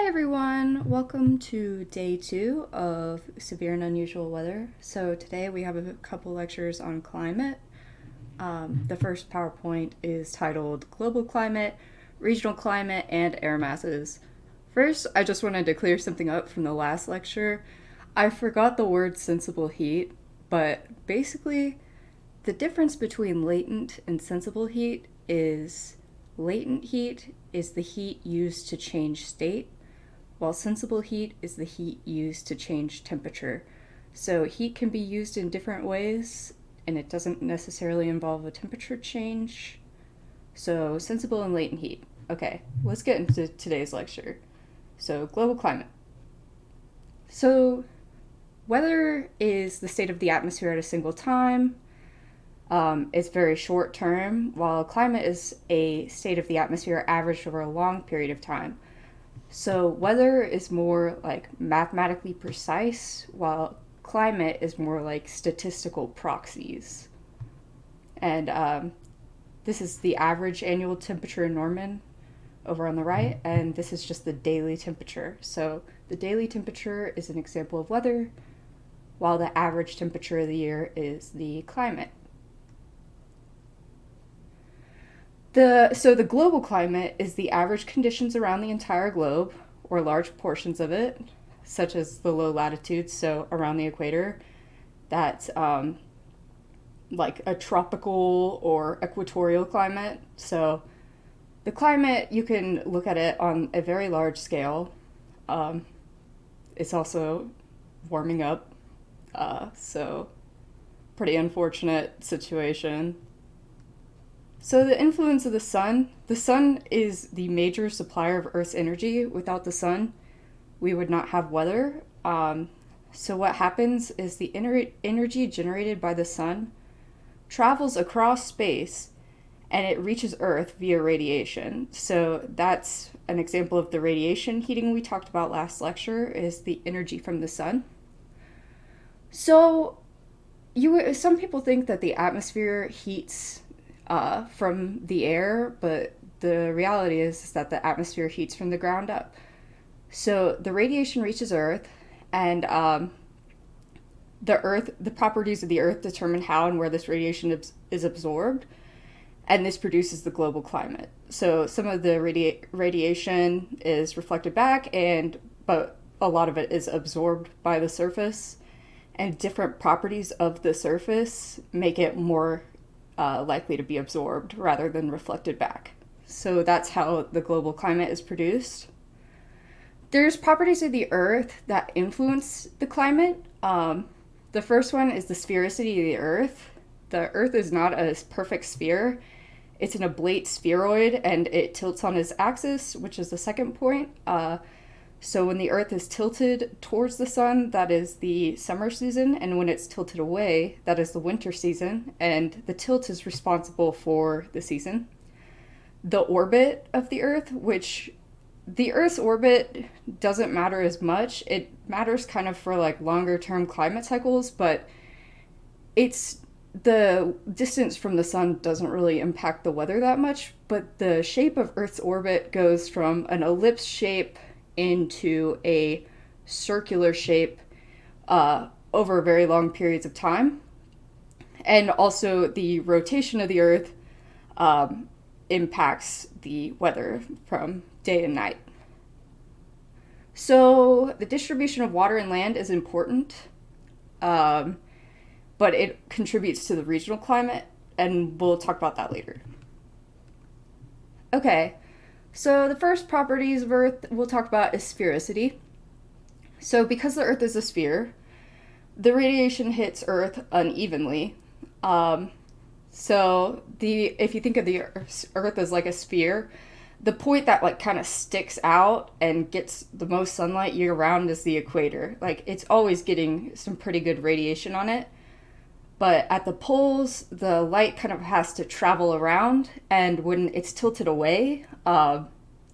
Hi everyone, welcome to day 2 of severe and unusual weather. So today we have a couple lectures on climate. The first PowerPoint is titled Global Climate, Regional Climate, and Air Masses. First, I just wanted to clear something up from the last lecture. I forgot the word sensible heat, but basically the difference between latent and sensible heat is latent heat is the heat used to change state, while sensible heat is the heat used to change temperature. So heat can be used in different ways, and it doesn't necessarily involve a temperature change. So sensible and latent heat. Okay, let's get into today's lecture. So global climate. So weather is the state of the atmosphere at a single time. It's very short term, while climate is a state of the atmosphere averaged over a long period of time. So weather is more like mathematically precise, while climate is more like statistical proxies. And this is the average annual temperature in Norman over on the right, and this is just the daily temperature. So the daily temperature is an example of weather, while the average temperature of the year is the climate. So the global climate is the average conditions around the entire globe, or large portions of it, such as the low latitudes, so around the equator. That's like a tropical or equatorial climate. So the climate, you can look at it on a very large scale. It's also warming up, so pretty unfortunate situation. So the influence of the sun is the major supplier of Earth's energy. Without the sun, we would not have weather. So what happens is the energy generated by the sun travels across space and it reaches Earth via radiation. So that's an example of the radiation heating we talked about last lecture, is the energy from the sun. So some people think that the atmosphere heats from the air, but the reality is that the atmosphere heats from the ground up. So the radiation reaches Earth, and the properties of the Earth determine how and where this radiation is absorbed, and this produces the global climate. So some of the radiation is reflected back, but a lot of it is absorbed by the surface, and different properties of the surface make it more likely to be absorbed rather than reflected back. So that's how the global climate is produced. There's properties of the Earth that influence the climate. The first one is the sphericity of the Earth. The Earth is not a perfect sphere. It's an oblate spheroid, and it tilts on its axis, which is the second point. So when the Earth is tilted towards the sun, that is the summer season, and when it's tilted away, that is the winter season, and the tilt is responsible for the season. The orbit of the Earth, which the Earth's orbit doesn't matter as much. It matters kind of for like longer term climate cycles, but it's the distance from the sun doesn't really impact the weather that much, but the shape of Earth's orbit goes from an ellipse shape into a circular shape over very long periods of time. And also the rotation of the Earth impacts the weather from day and night. So the distribution of water and land is important, but it contributes to the regional climate, and we'll talk about that later. Okay. So the first properties of Earth we'll talk about is sphericity. So because the Earth is a sphere, the radiation hits Earth unevenly. If you think of the Earth as like a sphere, the point that like kind of sticks out and gets the most sunlight year round is the equator. Like it's always getting some pretty good radiation on it. But at the poles, the light kind of has to travel around, and when it's tilted away,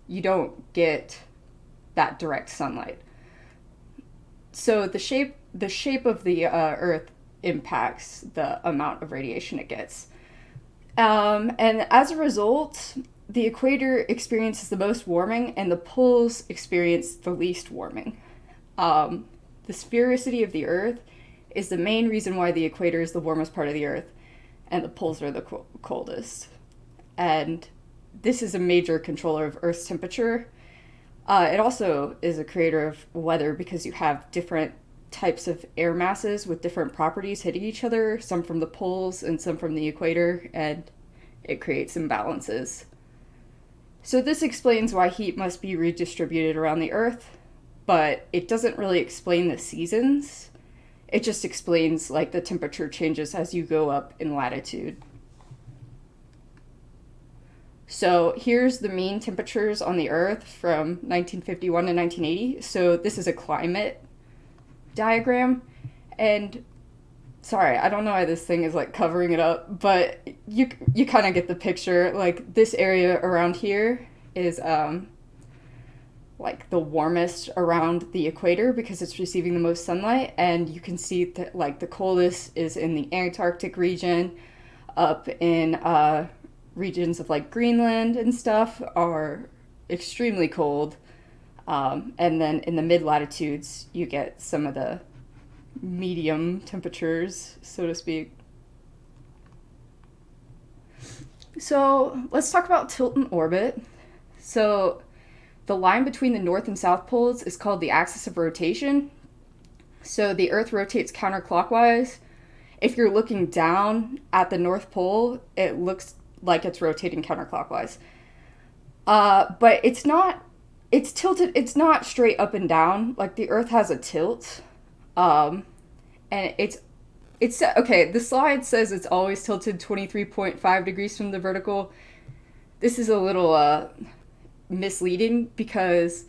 you don't get that direct sunlight. So the shape of the Earth impacts the amount of radiation it gets. And as a result, the equator experiences the most warming and the poles experience the least warming. The sphericity of the Earth is the main reason why the equator is the warmest part of the Earth and the poles are the coldest. And this is a major controller of Earth's temperature. It also is a creator of weather because you have different types of air masses with different properties hitting each other, some from the poles and some from the equator, and it creates imbalances. So this explains why heat must be redistributed around the Earth, but it doesn't really explain the seasons. It just explains like the temperature changes as you go up in latitude. So here's the mean temperatures on the Earth from 1951 to 1980. So this is a climate diagram, and sorry, I don't know why this thing is like covering it up, but you kind of get the picture. Like this area around here is like the warmest around the equator because it's receiving the most sunlight, and you can see that like the coldest is in the Antarctic region. Up in regions of like Greenland and stuff are extremely cold. And then in the mid-latitudes, you get some of the medium temperatures, so to speak. So let's talk about tilt and orbit. So the line between the north and south poles is called the axis of rotation. So the Earth rotates counterclockwise. If you're looking down at the North Pole, it looks like it's rotating counterclockwise. But it's not. It's tilted. It's not straight up and down. Like the Earth has a tilt, and it's okay. The slide says it's always tilted 23.5 degrees from the vertical. This is a little misleading because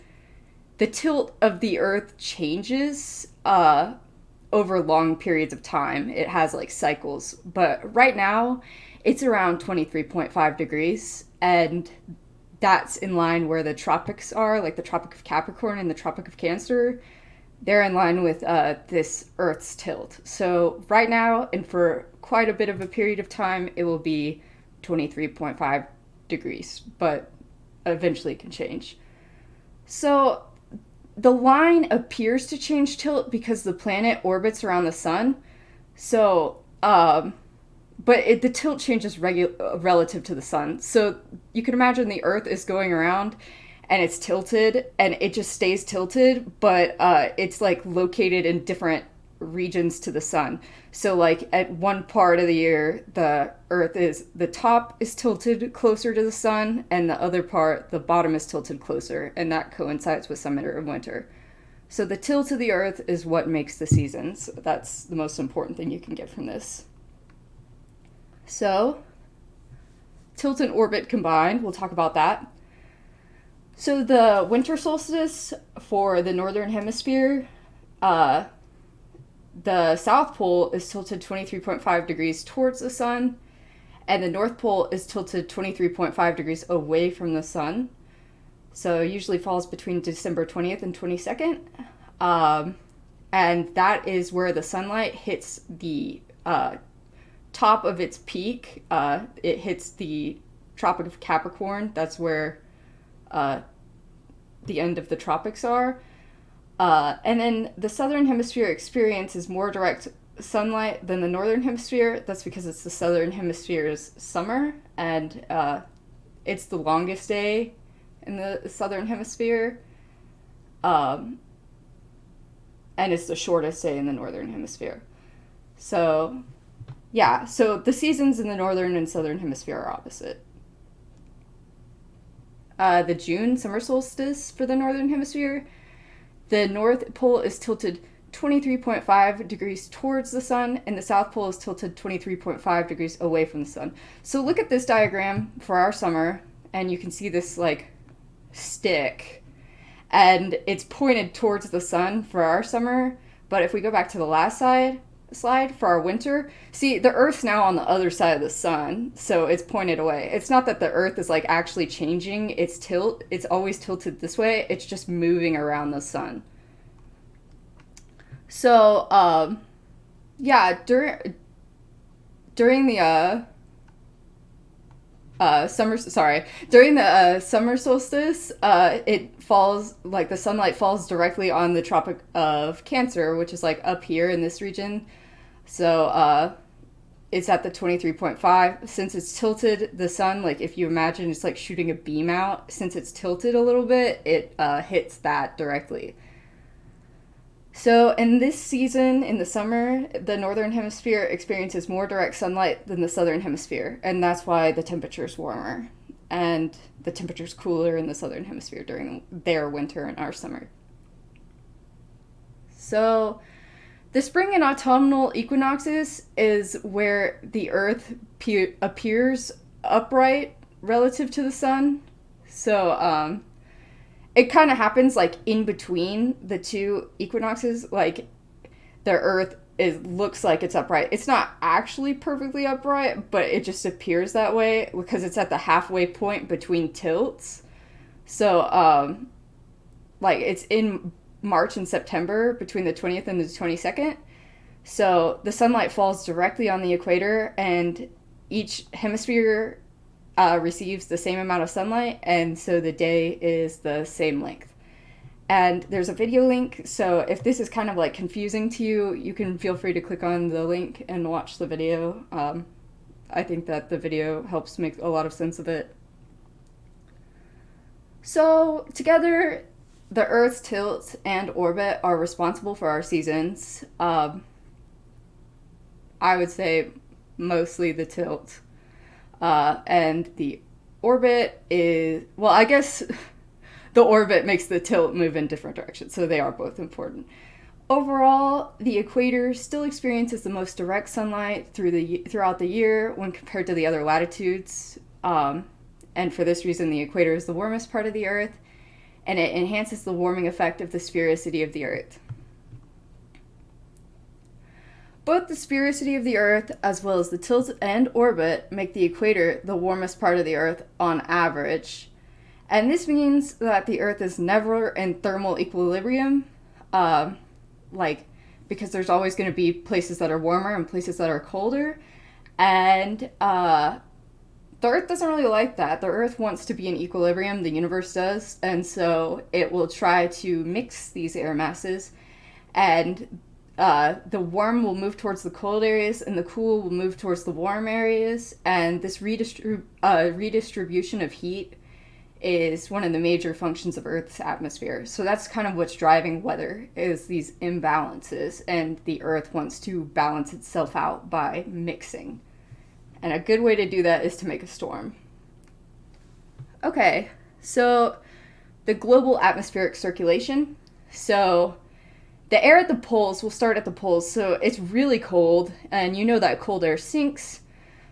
the tilt of the Earth changes over long periods of time. It has like cycles, but right now it's around 23.5 degrees, and that's in line where the tropics are, like the Tropic of Capricorn and the Tropic of Cancer. They're in line with this Earth's tilt. So right now, and for quite a bit of a period of time, it will be 23.5 degrees, but eventually it can change. So the line appears to change tilt because the planet orbits around the sun. So, the tilt changes relative to the sun. So you can imagine the Earth is going around and it's tilted and it just stays tilted, but it's like located in different regions to the sun. So like at one part of the year, the top is tilted closer to the sun, and the other part, the bottom is tilted closer, and that coincides with summer and winter. So the tilt of the Earth is what makes the seasons. That's the most important thing you can get from this. So, tilt and orbit combined, we'll talk about that. So the winter solstice for the northern hemisphere, the South Pole is tilted 23.5 degrees towards the sun, and the North Pole is tilted 23.5 degrees away from the sun. So it usually falls between December 20th and 22nd. And that is where the sunlight hits the top of its peak. It hits the Tropic of Capricorn. That's where the end of the tropics are. And then the southern hemisphere experiences more direct sunlight than the northern hemisphere. That's because it's the southern hemisphere's summer, and it's the longest day in the southern hemisphere. And it's the shortest day in the northern hemisphere. So, yeah, so the seasons in the northern and southern hemisphere are opposite. The June summer solstice for the northern hemisphere, the North Pole is tilted 23.5 degrees towards the sun, and the South Pole is tilted 23.5 degrees away from the sun. So look at this diagram for our summer, and you can see this like stick, and it's pointed towards the sun for our summer. But if we go back to the last slide for our winter, see, the Earth's now on the other side of the sun, so it's pointed away. It's not that the Earth is like actually changing its tilt. It's always tilted this way. It's just moving around the sun. So, yeah, during the during the summer solstice, it falls, like the sunlight falls directly on the Tropic of Cancer, which is like up here in this region. So it's at the 23.5. Since it's tilted, the sun, like if you imagine it's like shooting a beam out, since it's tilted a little bit, it hits that directly. So, in this season, in the summer, the northern hemisphere experiences more direct sunlight than the southern hemisphere, and that's why the temperature is warmer and the temperature is cooler in the southern hemisphere during their winter and our summer. So, the spring and autumnal equinoxes is where the Earth appears upright relative to the sun. So, it kind of happens like in between the two equinoxes. Like the Earth looks like it's upright. It's not actually perfectly upright, but it just appears that way because it's at the halfway point between tilts. So, like it's in March and September between the 20th and the 22nd. So the sunlight falls directly on the equator, and each hemisphere receives the same amount of sunlight, and so the day is the same length. And there's a video link, so if this is kind of like confusing to you, you can feel free to click on the link and watch the video. I think that the video helps make a lot of sense of it. So together, the Earth's tilt and orbit are responsible for our seasons. I would say mostly the tilt. And the orbit is, well, I guess the orbit makes the tilt move in different directions, so they are both important. Overall, the equator still experiences the most direct sunlight throughout the year when compared to the other latitudes. And for this reason, the equator is the warmest part of the Earth, and it enhances the warming effect of the sphericity of the Earth. Both the sphericity of the Earth as well as the tilt and orbit make the equator the warmest part of the Earth on average. And this means that the Earth is never in thermal equilibrium, because there's always going to be places that are warmer and places that are colder. And the Earth doesn't really like that. The Earth wants to be in equilibrium, the universe does, and so it will try to mix these air masses, and the warm will move towards the cold areas, and the cool will move towards the warm areas, and this redistribution of heat is one of the major functions of Earth's atmosphere. So that's kind of what's driving weather, is these imbalances, and the Earth wants to balance itself out by mixing. And a good way to do that is to make a storm. Okay, so the global atmospheric circulation. So the air at the poles, we'll start at the poles. So it's really cold, and you know that cold air sinks.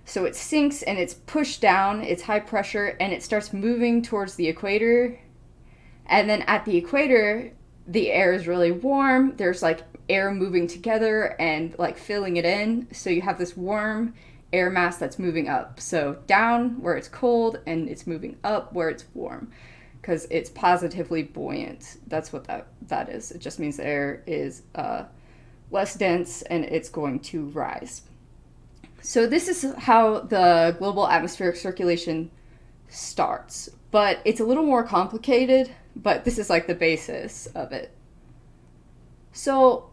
So it sinks and it's pushed down, it's high pressure, and it starts moving towards the equator. And then at the equator, the air is really warm. There's like air moving together and like filling it in. So you have this warm air mass that's moving up. So down where it's cold, and it's moving up where it's warm, because it's positively buoyant. That's what that is. It just means the air is less dense and it's going to rise. So this is how the global atmospheric circulation starts, but it's a little more complicated, but this is like the basis of it. So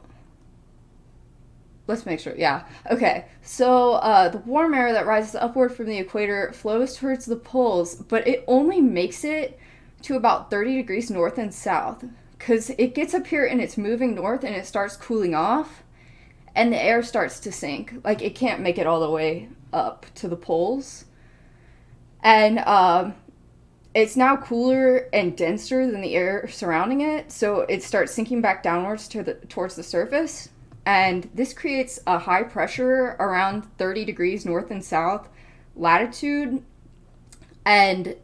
let's make sure. Yeah. Okay. So the warm air that rises upward from the equator flows towards the poles, but it only makes it to about 30 degrees north and south, because it gets up here and it's moving north and it starts cooling off, and the air starts to sink. Like, it can't make it all the way up to the poles. And it's now cooler and denser than the air surrounding it, so it starts sinking back downwards towards the surface. And this creates a high pressure around 30 degrees north and south latitude. And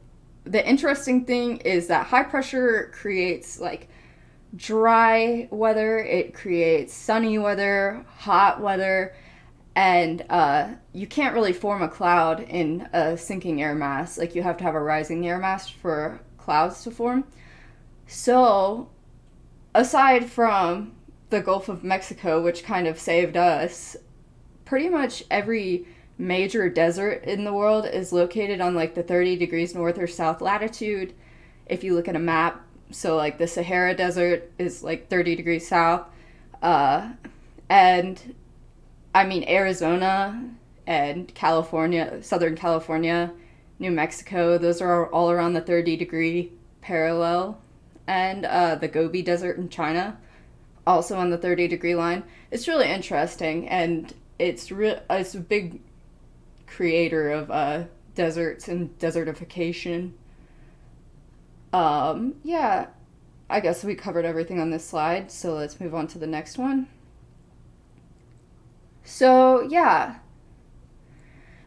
the interesting thing is that high pressure creates like dry weather, it creates sunny weather, hot weather, and you can't really form a cloud in a sinking air mass. Like, you have to have a rising air mass for clouds to form. So aside from the Gulf of Mexico, which kind of saved us, pretty much every major desert in the world is located on like the 30 degrees north or south latitude. If you look at a map, so like the Sahara Desert is like 30 degrees south. And I mean, Arizona and California, Southern California, New Mexico, those are all around the 30-degree parallel. And the Gobi Desert in China, also on the 30-degree line. It's really interesting, and it's a big creator of deserts and desertification. Yeah, I guess we covered everything on this slide, so let's move on to the next one. So, yeah,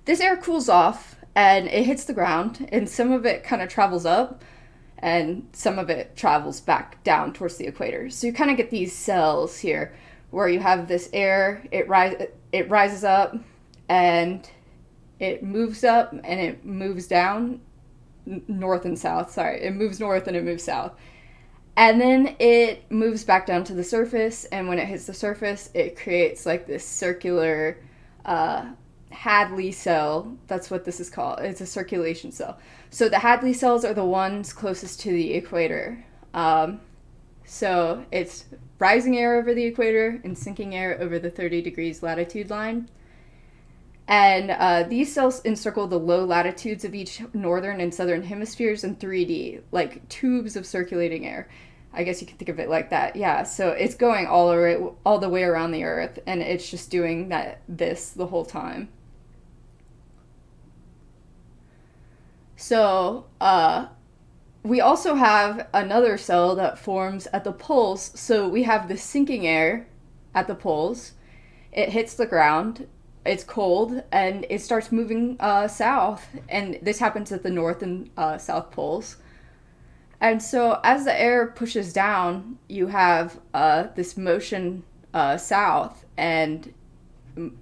this air cools off and it hits the ground, and some of it kind of travels up and some of it travels back down towards the equator. So you kind of get these cells here where you have this air, it rises up and it moves up and it moves down, north and south, sorry. It moves north and it moves south. And then it moves back down to the surface, and when it hits the surface, it creates like this circular Hadley cell. That's what this is called. It's a circulation cell. So the Hadley cells are the ones closest to the equator. So it's rising air over the equator and sinking air over the 30 degrees latitude line. And these cells encircle the low latitudes of each northern and southern hemispheres in 3D, like tubes of circulating air. I guess you could think of it like that. Yeah, so it's going all the way around the Earth, and it's just doing this the whole time. So, we also have another cell that forms at the poles. So we have the sinking air at the poles. It hits the ground. It's cold, and it starts moving south. And this happens at the north and south poles. And so as the air pushes down, you have this motion south, and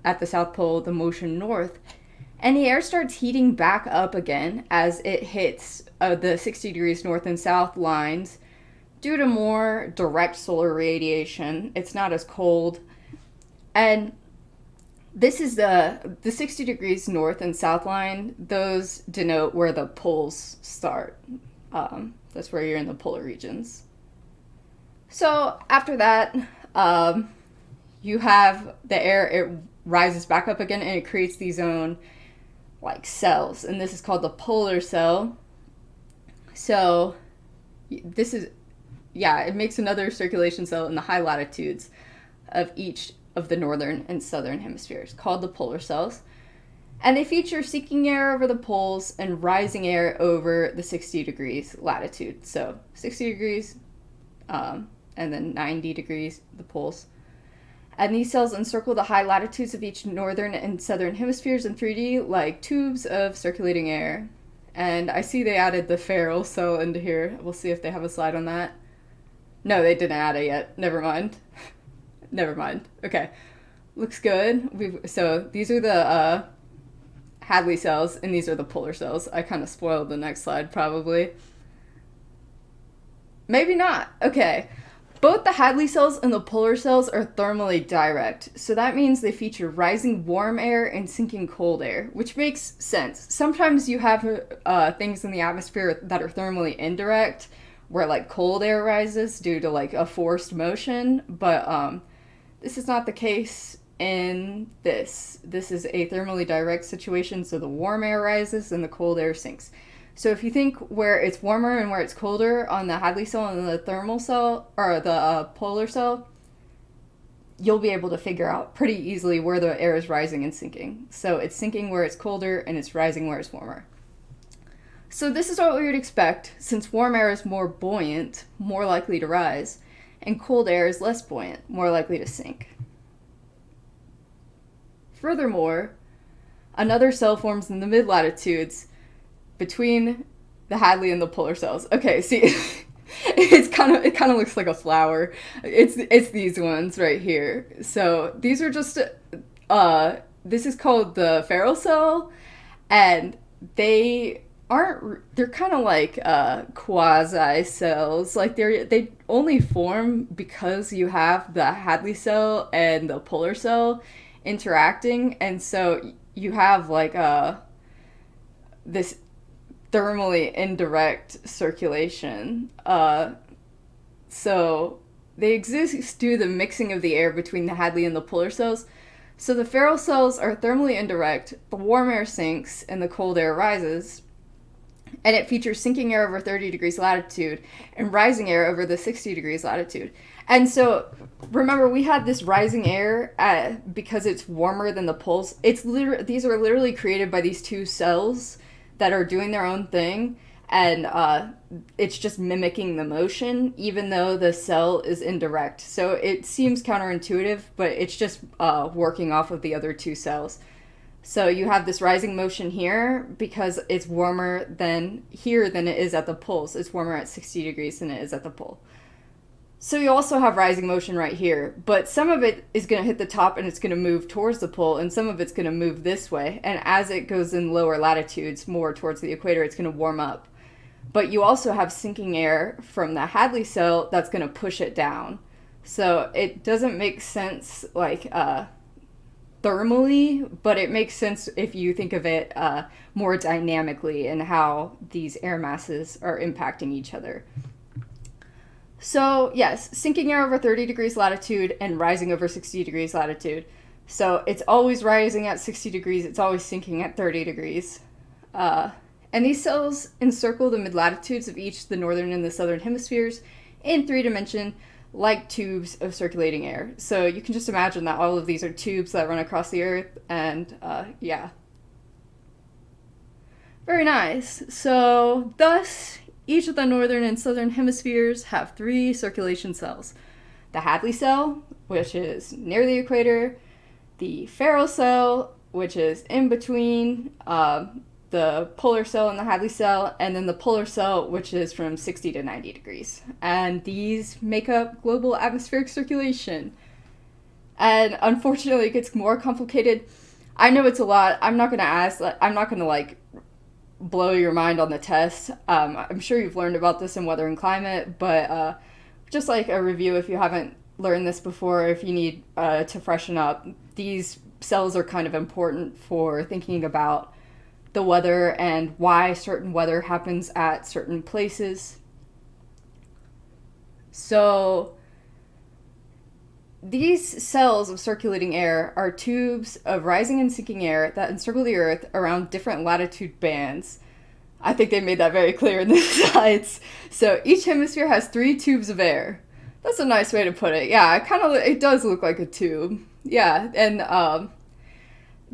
at the South Pole, the motion north. And the air starts heating back up again as it hits the 60 degrees north and south lines due to more direct solar radiation. It's not as cold. And this is the 60 degrees north and south line. Those denote where the poles start. That's where you're in the polar regions. So after that, you have the air, it rises back up again, and it creates these own like cells, and this is called the polar cell. So this is, yeah, it makes another circulation cell in the high latitudes of each of the northern and southern hemispheres, called the polar cells. And they feature sinking air over the poles and rising air over the 60 degrees latitude. So 60 degrees, and then 90 degrees, the poles. And these cells encircle the high latitudes of each northern and southern hemispheres in 3D like tubes of circulating air. And I see they added the Ferrel cell into here. We'll see if they have a slide on that. No, they didn't add it yet. Never mind. Never mind. Okay. Looks good. So these are the Hadley cells, and these are the polar cells. I kind of spoiled the next slide, probably. Maybe not. Okay. Both the Hadley cells and the polar cells are thermally direct, so that means they feature rising warm air and sinking cold air, which makes sense. Sometimes you have things in the atmosphere that are thermally indirect, where like cold air rises due to like a forced motion, but this is not the case in this. This is a thermally direct situation, so the warm air rises and the cold air sinks. So if you think where it's warmer and where it's colder on the Hadley cell and the thermal cell, or the polar cell, you'll be able to figure out pretty easily where the air is rising and sinking. So it's sinking where it's colder and it's rising where it's warmer. So this is what we would expect, since warm air is more buoyant, more likely to rise, and cold air is less buoyant, more likely to sink. Furthermore, another cell forms in the mid-latitudes between the Hadley and the polar cells. Okay, see, it kind of looks like a flower. It's these ones right here. So these are just this is called the Ferrel cell, and they're kind of like quasi cells. Like they only form because you have the Hadley cell and the polar cell interacting, and so you have like this thermally indirect circulation. So they exist due to the mixing of the air between the Hadley and the polar cells. So the Ferrel cells are thermally indirect, the warm air sinks and the cold air rises, and it features sinking air over 30 degrees latitude and rising air over the 60 degrees latitude. And so remember, we had this rising air because it's warmer than the poles. These are literally created by these two cells that are doing their own thing, and it's just mimicking the motion, even though the cell is indirect. So it seems counterintuitive, but it's just working off of the other two cells. So you have this rising motion here because it's warmer than here than it is at the poles. It's warmer at 60 degrees than it is at the pole. So you also have rising motion right here, but some of it is going to hit the top and it's going to move towards the pole, and some of it's going to move this way. And as it goes in lower latitudes, more towards the equator, it's going to warm up. But you also have sinking air from the Hadley cell that's going to push it down. So it doesn't make sense like thermally, but it makes sense if you think of it more dynamically and how these air masses are impacting each other. So yes, sinking air over 30 degrees latitude and rising over 60 degrees latitude. So it's always rising at 60 degrees, it's always sinking at 30 degrees. And these cells encircle the mid-latitudes of each the northern and the southern hemispheres in 3-dimension, like tubes of circulating air. So you can just imagine that all of these are tubes that run across the Earth, and yeah. Very nice. So thus, each of the northern and southern hemispheres have 3 circulation cells. The Hadley cell, which is near the equator, the Ferrel cell, which is in between the polar cell and the Hadley cell, and then the polar cell, which is from 60 to 90 degrees. And these make up global atmospheric circulation. And unfortunately, it gets more complicated. I know it's a lot. I'm not going to blow your mind on the test. I'm sure you've learned about this in Weather and Climate, but just like a review if you haven't learned this before, if you need to freshen up, these cells are kind of important for thinking about the weather and why certain weather happens at certain places. So these cells of circulating air are tubes of rising and sinking air that encircle the Earth around different latitude bands. I think they made that very clear in the slides. So each hemisphere has 3 tubes of air. That's a nice way to put it. Yeah, it does look like a tube. Yeah, and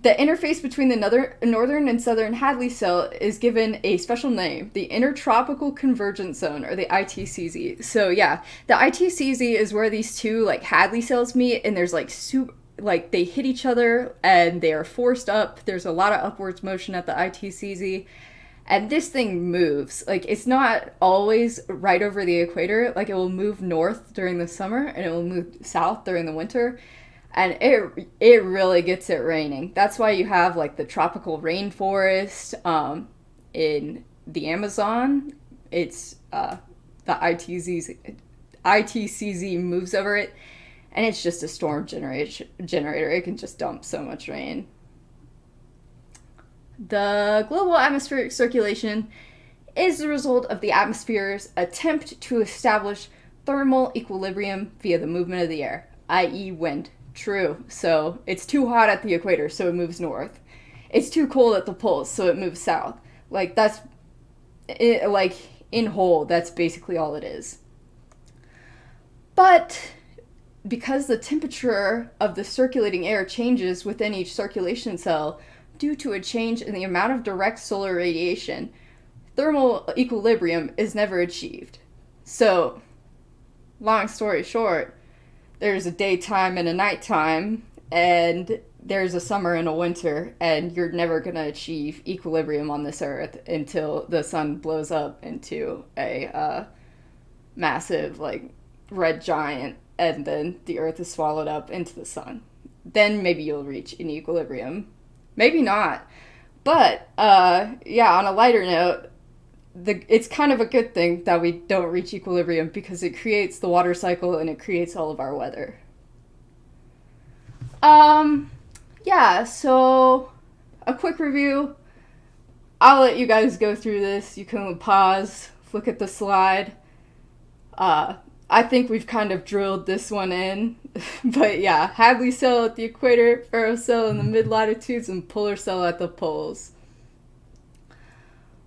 the interface between the northern and southern Hadley cell is given a special name, the Intertropical Convergence Zone, or the ITCZ. So yeah, the ITCZ is where these two Hadley cells meet, and there's they hit each other and they are forced up. There's a lot of upwards motion at the ITCZ, and this thing moves. It's not always right over the equator. It will move north during the summer and it will move south during the winter. And it really gets it raining. That's why you have the tropical rainforest in the Amazon. It's the ITCZ moves over it, and it's just a storm generator. It can just dump so much rain. The global atmospheric circulation is the result of the atmosphere's attempt to establish thermal equilibrium via the movement of the air, i.e. wind. True. So it's too hot at the equator, so it moves north. It's too cold at the poles, so it moves south. That's it, in whole, that's basically all it is. But because the temperature of the circulating air changes within each circulation cell due to a change in the amount of direct solar radiation, thermal equilibrium is never achieved. So, long story short, there's a daytime and a nighttime, and there's a summer and a winter, and you're never going to achieve equilibrium on this Earth until the sun blows up into a massive, red giant, and then the Earth is swallowed up into the sun. Then maybe you'll reach an equilibrium. Maybe not. But, yeah, on a lighter note, it's kind of a good thing that we don't reach equilibrium because it creates the water cycle and it creates all of our weather. Yeah, so a quick review. I'll let you guys go through this. You can pause, look at the slide. I think we've kind of drilled this one in. But yeah, Hadley cell at the equator, Faro cell in the mid-latitudes, and polar cell at the poles.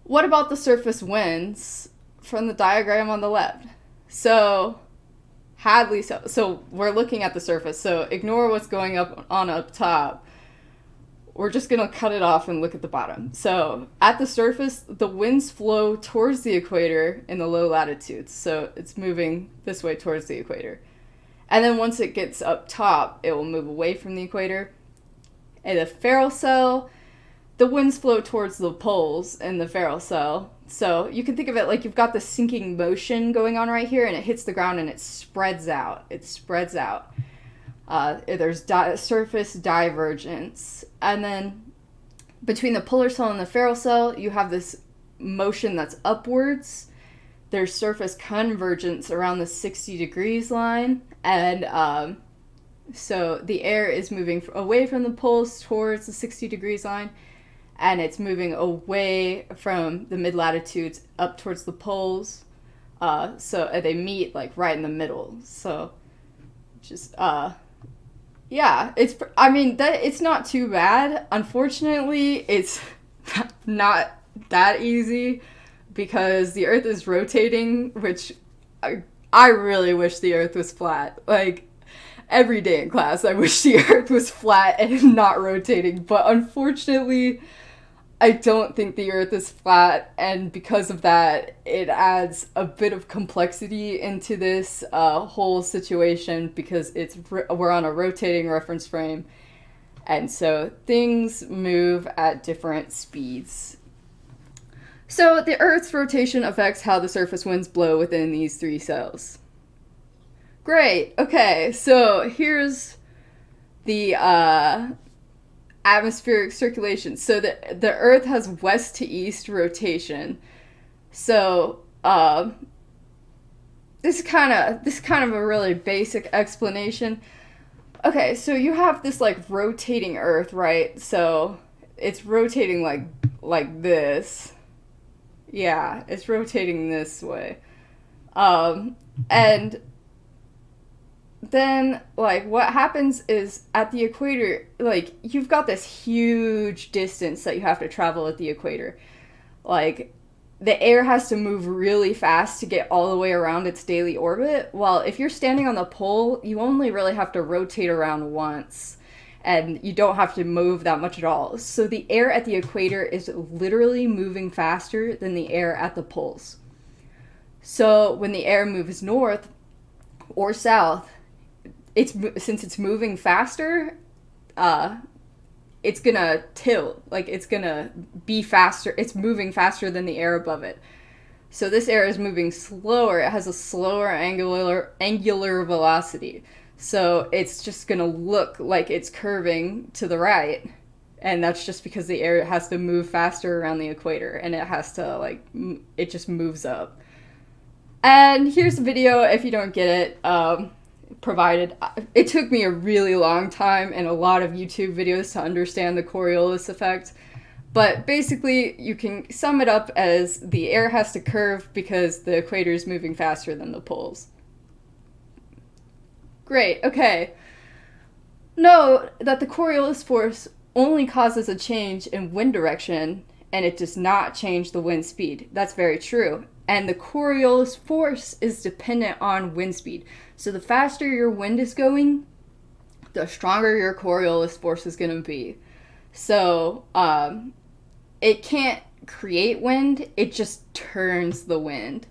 What about the surface winds from the diagram on the left? So, Hadley cell. So, we're looking at the surface. So, ignore what's going up top. We're just going to cut it off and look at the bottom. So, at the surface, the winds flow towards the equator in the low latitudes. So, it's moving this way towards the equator. And then once it gets up top, it will move away from the equator. In the Faro cell, the winds flow towards the poles in the Faro cell. So, you can think of it like you've got the sinking motion going on right here, and it hits the ground and it spreads out. It spreads out. There's surface divergence. And then between the polar cell and the Faro cell, you have this motion that's upwards. There's surface convergence around the 60 degrees line. And so the air is moving away from the poles towards the 60 degrees line. And it's moving away from the mid-latitudes up towards the poles. So they meet like right in the middle. So just... yeah, it's not too bad. Unfortunately, it's not that easy because the Earth is rotating, which I really wish the Earth was flat. Like, every day in class, I wish the Earth was flat and not rotating. But unfortunately, I don't think the Earth is flat, and because of that, it adds a bit of complexity into this whole situation because we're on a rotating reference frame, and so things move at different speeds. So the Earth's rotation affects how the surface winds blow within these three cells. Great, okay, so here's the atmospheric circulation. So the Earth has west to east rotation. So this is kind of a really basic explanation. Okay, so you have this like rotating Earth, right? So it's rotating like this. Yeah, it's rotating this way. And then, like, what happens is at the equator, like, you've got this huge distance that you have to travel at the equator. Like, the air has to move really fast to get all the way around its daily orbit, while if you're standing on the pole, you only really have to rotate around once, and you don't have to move that much at all. So the air at the equator is literally moving faster than the air at the poles. So when the air moves north or south, since it's moving faster, it's gonna tilt, like it's gonna be faster. It's moving faster than the air above it. So this air is moving slower. It has a slower angular velocity. So it's just gonna look like it's curving to the right, and that's just because the air has to move faster around the equator, and it has to it just moves up. And here's the video if you don't get it. Provided. It took me a really long time and a lot of YouTube videos to understand the Coriolis effect, but basically you can sum it up as the air has to curve because the equator is moving faster than the poles. Great, okay. Note that the Coriolis force only causes a change in wind direction, and it does not change the wind speed. That's very true. And the Coriolis force is dependent on wind speed. So the faster your wind is going, the stronger your Coriolis force is going to be. So it can't create wind, it just turns the wind.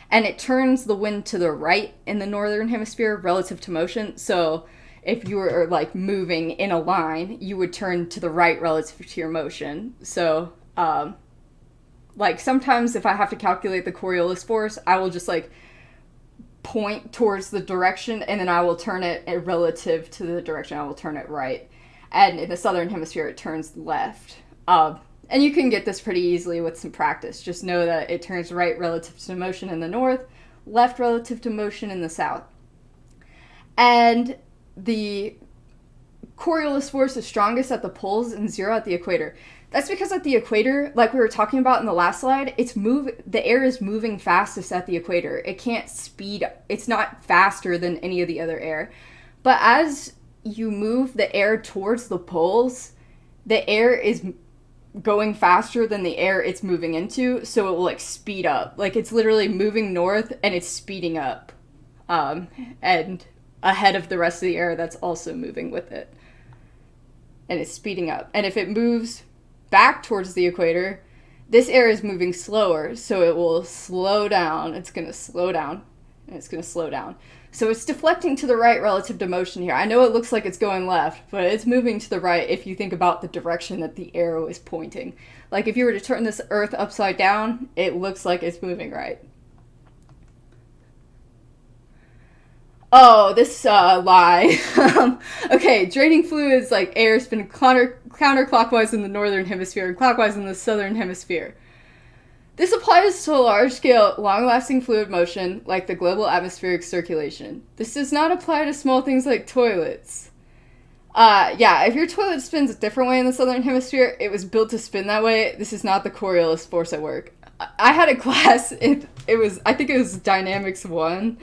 And it turns the wind to the right in the northern hemisphere relative to motion. So if you were like moving in a line, you would turn to the right relative to your motion. So like sometimes if I have to calculate the Coriolis force, I will just like point towards the direction and then I will turn it relative to the direction. I will turn it right. And in the southern hemisphere, it turns left. And you can get this pretty easily with some practice. Just know that it turns right relative to motion in the north, left relative to motion in the south. And the Coriolis force is strongest at the poles and zero at the equator. That's because at the equator, like we were talking about in the last slide, the air is moving fastest at the equator. It can't speed, it's not faster than any of the other air. But as you move the air towards the poles, the air is going faster than the air it's moving into, so it will like speed up. Like it's literally moving north and it's speeding up. And ahead of the rest of the air that's also moving with it. And it's speeding up. And if it moves back towards the equator, this air is moving slower, so it will slow down. It's going to slow down, and it's going to slow down. So it's deflecting to the right relative to motion here. I know it looks like it's going left, but it's moving to the right if you think about the direction that the arrow is pointing. Like if you were to turn this Earth upside down, it looks like it's moving right. Oh, this lie. Okay, draining fluids like air spin counterclockwise in the northern hemisphere and clockwise in the southern hemisphere. This applies to large-scale, long-lasting fluid motion like the global atmospheric circulation. This does not apply to small things like toilets. Yeah, if your toilet spins a different way in the southern hemisphere, it was built to spin that way. This is not the Coriolis force at work. I had a class, I think it was Dynamics 1,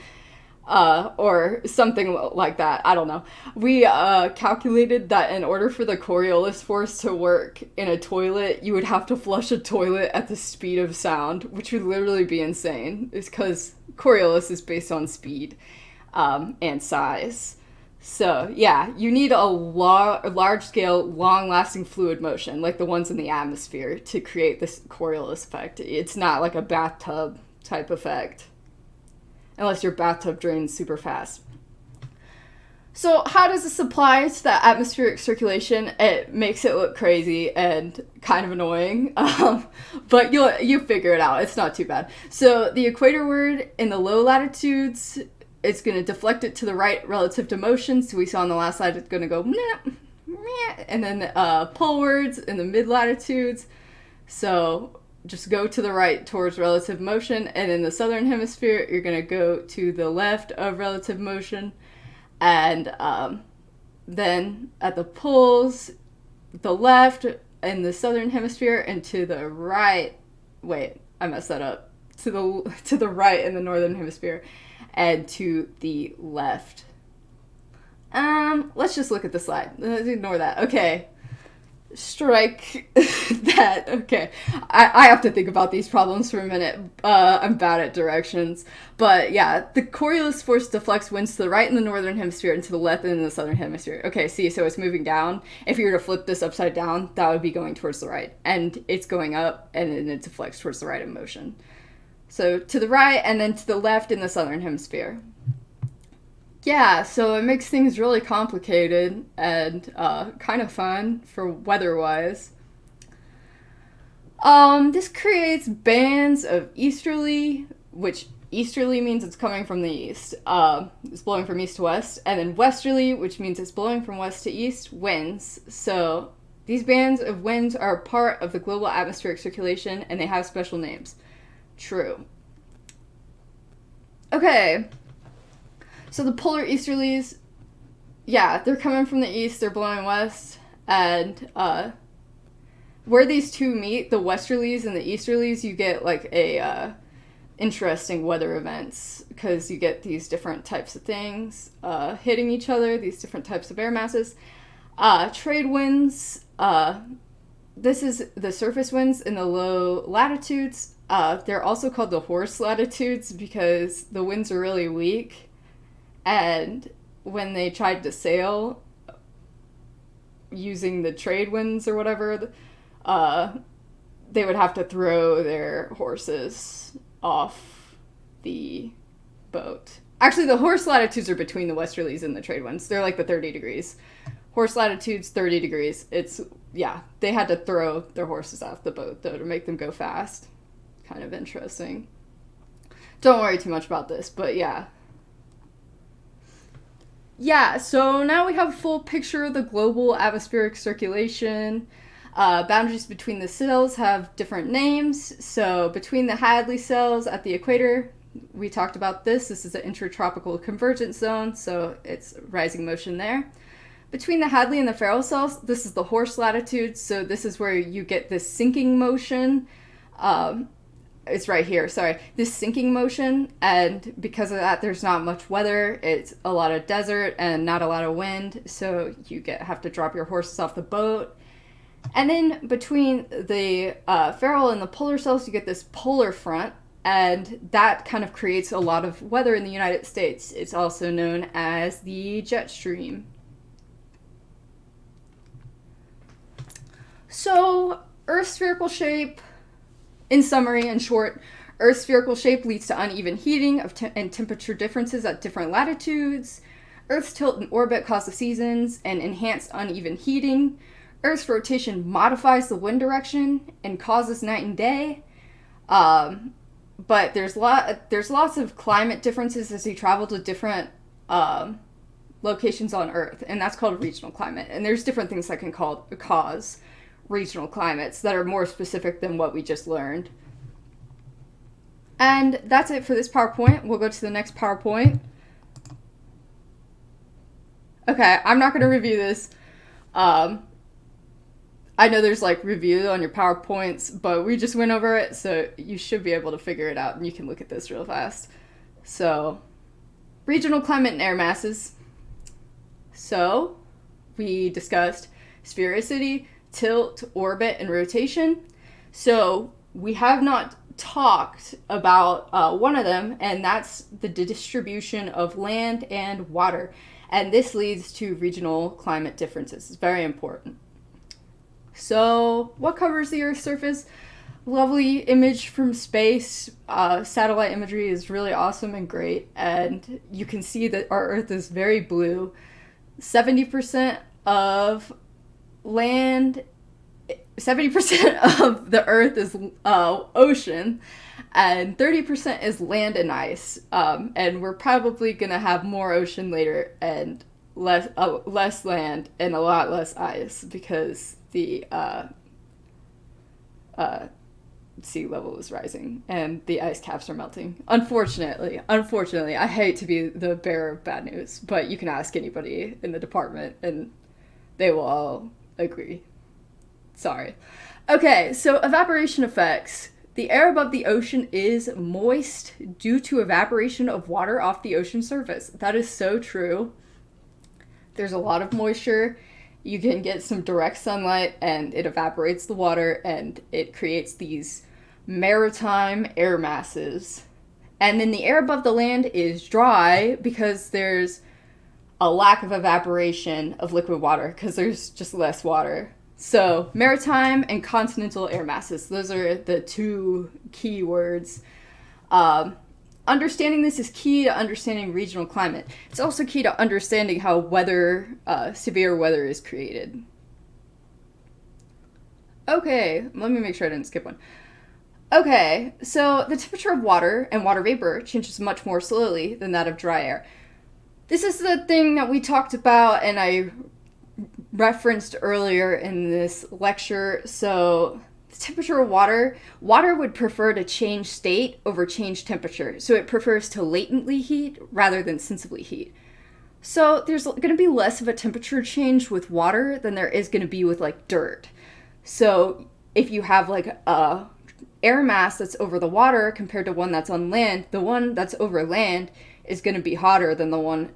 or something like that. I don't know. We calculated that in order for the Coriolis force to work in a toilet, you would have to flush a toilet at the speed of sound, which would literally be insane. It's because Coriolis is based on speed and size. So, yeah, you need a large-scale, long-lasting fluid motion, like the ones in the atmosphere, to create this Coriolis effect. It's not like a bathtub type effect. Unless your bathtub drains super fast. So how does this apply to the atmospheric circulation? It makes it look crazy and kind of annoying, but you figure it out. It's not too bad. So the equatorward in the low latitudes, it's going to deflect it to the right relative to motion. So we saw on the last slide, it's going to go meh, meh, and then polewards in the mid latitudes. So just go to the right towards relative motion, and in the southern hemisphere, you're going to go to the left of relative motion, and then at the poles, the left in the southern hemisphere, and to the right, wait, I messed that up, to the right in the northern hemisphere, and to the left. Let's just look at the slide. Let's ignore that. Okay. Strike that. Okay. I have to think about these problems for a minute. I'm bad at directions. But yeah, the Coriolis force deflects winds to the right in the northern hemisphere and to the left in the southern hemisphere. Okay, see, so it's moving down. If you were to flip this upside down, that would be going towards the right. And it's going up, and then it deflects towards the right in motion. So to the right, and then to the left in the southern hemisphere. Yeah, so it makes things really complicated and kind of fun for weather-wise. This creates bands of easterly, which easterly means it's coming from the east. It's blowing from east to west. And then westerly, which means it's blowing from west to east, winds. So these bands of winds are part of the global atmospheric circulation, and they have special names. True. Okay. So the polar easterlies, yeah, they're coming from the east, they're blowing west, and where these two meet, the westerlies and the easterlies, you get like a interesting weather events, because you get these different types of things hitting each other, these different types of air masses. Trade winds, this is the surface winds in the low latitudes. They're also called the horse latitudes because the winds are really weak. And when they tried to sail using the trade winds or whatever, they would have to throw their horses off the boat. Actually, the horse latitudes are between the westerlies and the trade winds. They're like the 30 degrees. Horse latitudes, 30 degrees. They had to throw their horses off the boat, though, to make them go fast. Kind of interesting. Don't worry too much about this, but yeah. Yeah, so now we have a full picture of the global atmospheric circulation. Boundaries between the cells have different names. So between the Hadley cells at the equator, we talked about this. This is an intertropical convergence zone, so it's rising motion there. Between the Hadley and the Ferrel cells, this is the horse latitude, so this is where you get this sinking motion. It's right here, sorry. This sinking motion, and because of that, there's not much weather. It's a lot of desert and not a lot of wind, so you have to drop your horses off the boat. And then between the Ferrel and the polar cells, you get this polar front, and that kind of creates a lot of weather in the United States. It's also known as the jet stream. So, Earth's spherical shape, in summary, in short, Earth's spherical shape leads to uneven heating and temperature differences at different latitudes. Earth's tilt and orbit cause the seasons and enhance uneven heating. Earth's rotation modifies the wind direction and causes night and day. But there's lots of climate differences as you travel to different locations on Earth, and that's called regional climate. And there's different things that can cause regional climates that are more specific than what we just learned. And that's it for this PowerPoint. We'll go to the next PowerPoint. Okay, I'm not going to review this. I know there's like review on your PowerPoints, but we just went over it, so you should be able to figure it out, and you can look at this real fast. So, regional climate and air masses. So, we discussed sphericity, tilt, orbit, and rotation. So we have not talked about one of them, and that's the distribution of land and water. And this leads to regional climate differences. It's very important. So what covers the Earth's surface? Lovely image from space. Satellite imagery is really awesome and great. And you can see that our Earth is very blue. 70% of land, 70% of the Earth is ocean, and 30% is land and ice. And we're probably gonna have more ocean later and less land and a lot less ice because the sea level is rising and the ice caps are melting. Unfortunately, I hate to be the bearer of bad news, but you can ask anybody in the department and they will all agree. Sorry. Okay, so evaporation effects. The air above the ocean is moist due to evaporation of water off the ocean surface. That is so true. There's a lot of moisture. You can get some direct sunlight and it evaporates the water and it creates these maritime air masses. And then the air above the land is dry because there's a lack of evaporation of liquid water because there's just less water. So maritime and continental air masses, those are the two key words. Understanding this is key to understanding regional climate. It's also key to understanding how severe weather is created. Okay, let me make sure I didn't skip one. Okay, so the temperature of water and water vapor changes much more slowly than that of dry air. This is the thing that we talked about and I referenced earlier in this lecture. So the temperature of water would prefer to change state over change temperature. So it prefers to latently heat rather than sensibly heat. So there's going to be less of a temperature change with water than there is going to be with like dirt. So if you have like a air mass that's over the water compared to one that's on land, the one that's over land is going to be hotter than the one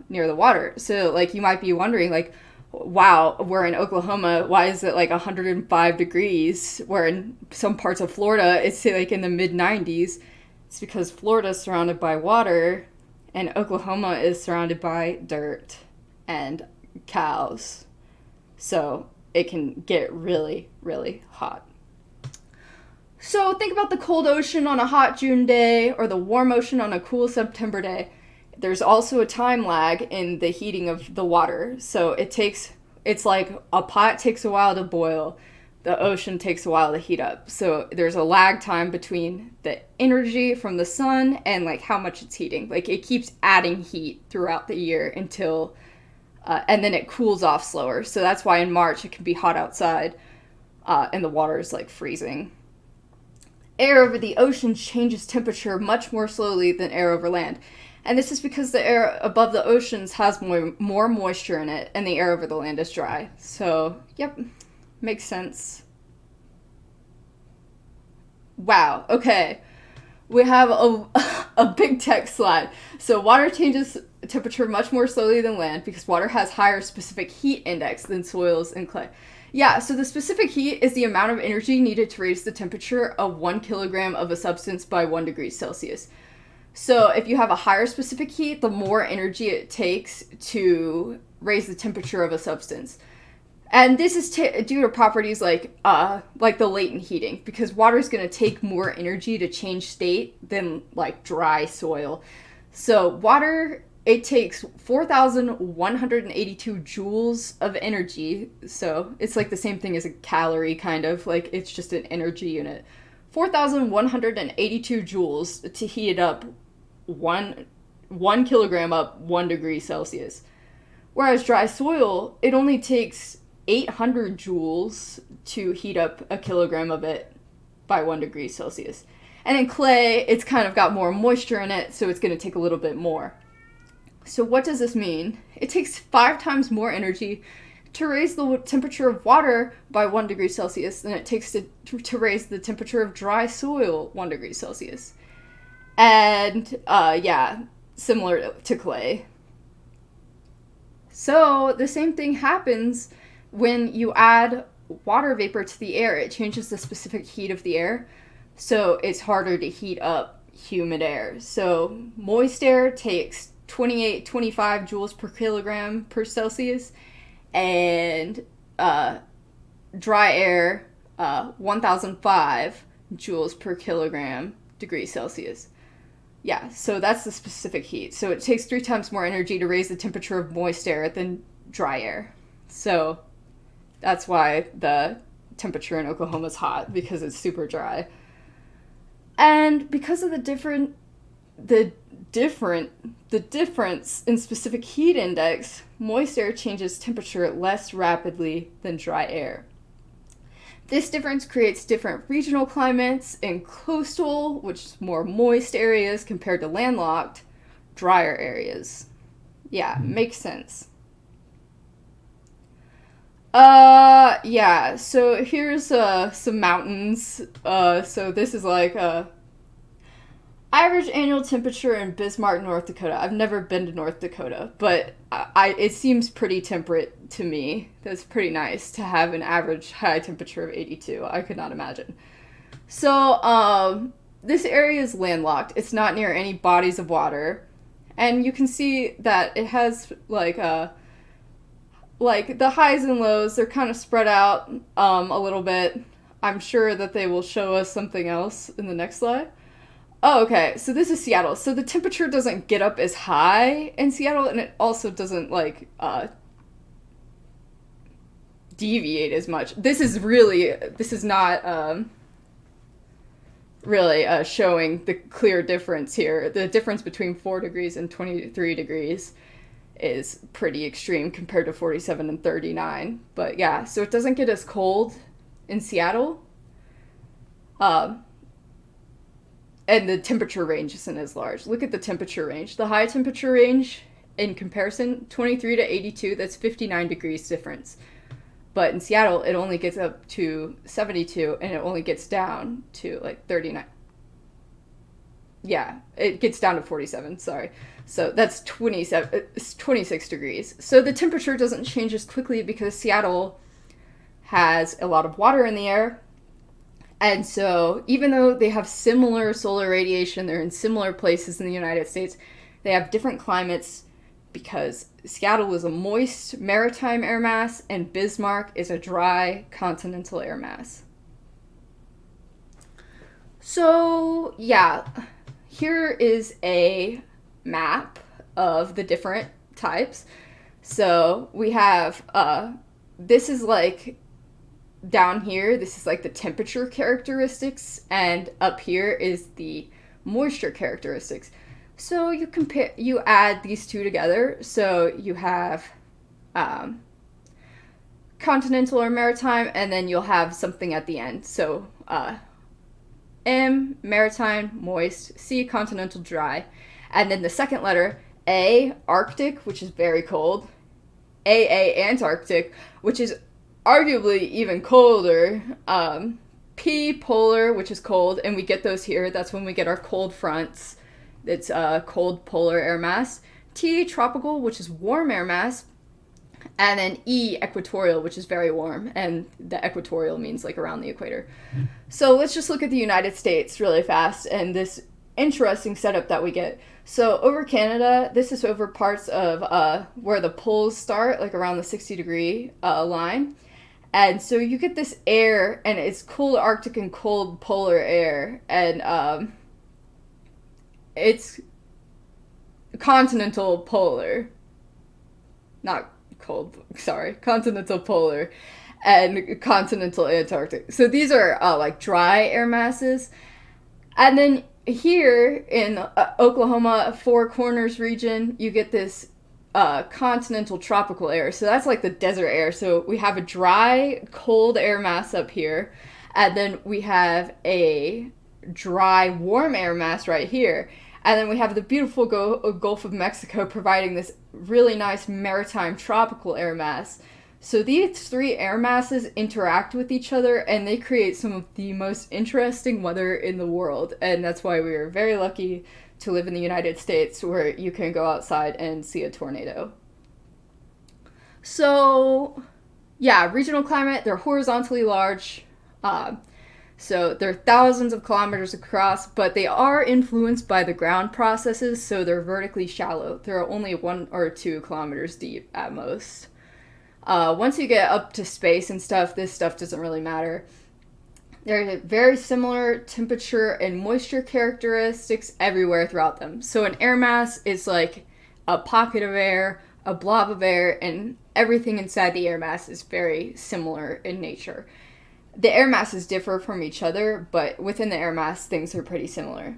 near the water. So like you might be wondering like, wow, we're in Oklahoma, why is it like 105 degrees, where in some parts of Florida it's like in the mid-90s? It's because Florida's surrounded by water and Oklahoma is surrounded by dirt and cows. So it can get really, really hot. So think about the cold ocean on a hot June day or the warm ocean on a cool September day. There's also a time lag in the heating of the water. So it's like a pot takes a while to boil, the ocean takes a while to heat up. So there's a lag time between the energy from the sun and like how much it's heating. Like it keeps adding heat throughout the year until, and then it cools off slower. So that's why in March it can be hot outside and the water is like freezing. Air over the ocean changes temperature much more slowly than air over land. And this is because the air above the oceans has more moisture in it, and the air over the land is dry. So, yep, makes sense. Wow, okay. We have a big text slide. So water changes temperature much more slowly than land because water has higher specific heat index than soils and clay. Yeah, so the specific heat is the amount of energy needed to raise the temperature of 1 kilogram of a substance by 1 degree Celsius. So if you have a higher specific heat, the more energy it takes to raise the temperature of a substance. And this is due to properties like the latent heating, because water is going to take more energy to change state than like dry soil. So water, it takes 4,182 joules of energy. So it's like the same thing as a calorie, kind of like it's just an energy unit. 4,182 joules to heat it up one kilogram up 1 degree Celsius. Whereas dry soil, it only takes 800 joules to heat up a kilogram of it by 1 degree Celsius. And in clay, it's kind of got more moisture in it, so it's going to take a little bit more. So what does this mean? It takes 5 times more energy to raise the temperature of water by 1 degree Celsius than it takes to raise the temperature of dry soil 1 degree Celsius. And, similar to clay. So the same thing happens when you add water vapor to the air. It changes the specific heat of the air, so it's harder to heat up humid air. So moist air takes 25 joules per kilogram per Celsius, and dry air 1,005 joules per kilogram degree Celsius. Yeah, so that's the specific heat. So it takes 3 times more energy to raise the temperature of moist air than dry air. So that's why the temperature in Oklahoma is hot, because it's super dry. And because of the difference in specific heat index, moist air changes temperature less rapidly than dry air. This difference creates different regional climates in coastal, which is more moist areas, compared to landlocked, drier areas. Yeah, makes sense. So here's some mountains. So this is like average annual temperature in Bismarck, North Dakota. I've never been to North Dakota, but it seems pretty temperate to me. That's pretty nice to have an average high temperature of 82. I could not imagine. So this area is landlocked. It's not near any bodies of water, and you can see that it has like the highs and lows. They're kind of spread out a little bit. I'm sure that they will show us something else in the next slide. Oh, okay. So this is Seattle. So the temperature doesn't get up as high in Seattle, and it also doesn't deviate as much. This is not really showing the clear difference here. The difference between 4 degrees and 23 degrees is pretty extreme compared to 47 and 39. But yeah, so it doesn't get as cold in Seattle. And the temperature range isn't as large. Look at the temperature range. The high temperature range, in comparison, 23 to 82, that's 59 degrees difference. But in Seattle, it only gets up to 72, and it only gets down to, 39. Yeah, it gets down to 47, sorry. So that's 26 degrees. So the temperature doesn't change as quickly because Seattle has a lot of water in the air. And so even though they have similar solar radiation, they're in similar places in the United States, they have different climates because Seattle is a moist maritime air mass and Bismarck is a dry continental air mass. So yeah, here is a map of the different types. So we have, this is down here, this is the temperature characteristics, and up here is the moisture characteristics. So you add these two together, so you have continental or maritime, and then you'll have something at the end. So M, maritime, moist, C, continental, dry. And then the second letter, A, Arctic, which is very cold. AA, Antarctic, which is arguably even colder. P, polar, which is cold, and we get those here. That's when we get our cold fronts. It's cold polar air mass. T, tropical, which is warm air mass. And then E, equatorial, which is very warm. And the equatorial means like around the equator. So let's just look at the United States really fast and this interesting setup that we get. So over Canada, this is over parts of where the poles start, like around the 60-degree line. And so you get this air, and it's cold Arctic and cold polar air. And it's continental polar. Not cold, sorry. Continental polar and continental Antarctic. So these are like dry air masses. And then here in Oklahoma, Four Corners region, you get this continental tropical air. So that's like the desert air. So we have a dry, cold air mass up here. And then we have a dry, warm air mass right here. And then we have the beautiful Gulf of Mexico providing this really nice maritime tropical air mass. So these three air masses interact with each other, and they create some of the most interesting weather in the world. And that's why we are very lucky to live in the United States, where you can go outside and see a tornado. So, yeah, regional climate, they're horizontally large. So they're thousands of kilometers across, but they are influenced by the ground processes, so they're vertically shallow. They're only 1 or 2 kilometers deep at most. Once you get up to space and stuff, this stuff doesn't really matter. There are very similar temperature and moisture characteristics everywhere throughout them. So an air mass is like a pocket of air, a blob of air, and everything inside the air mass is very similar in nature. The air masses differ from each other, but within the air mass, things are pretty similar.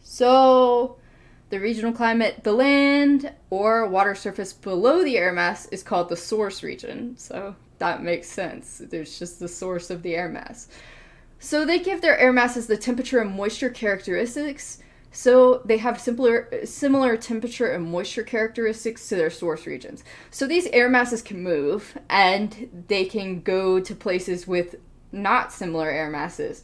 So, the regional climate, the land or water surface below the air mass is called the source region. So, that makes sense. There's just the source of the air mass. So, they give their air masses the temperature and moisture characteristics. So they have similar temperature and moisture characteristics to their source regions. So these air masses can move, and they can go to places with not similar air masses.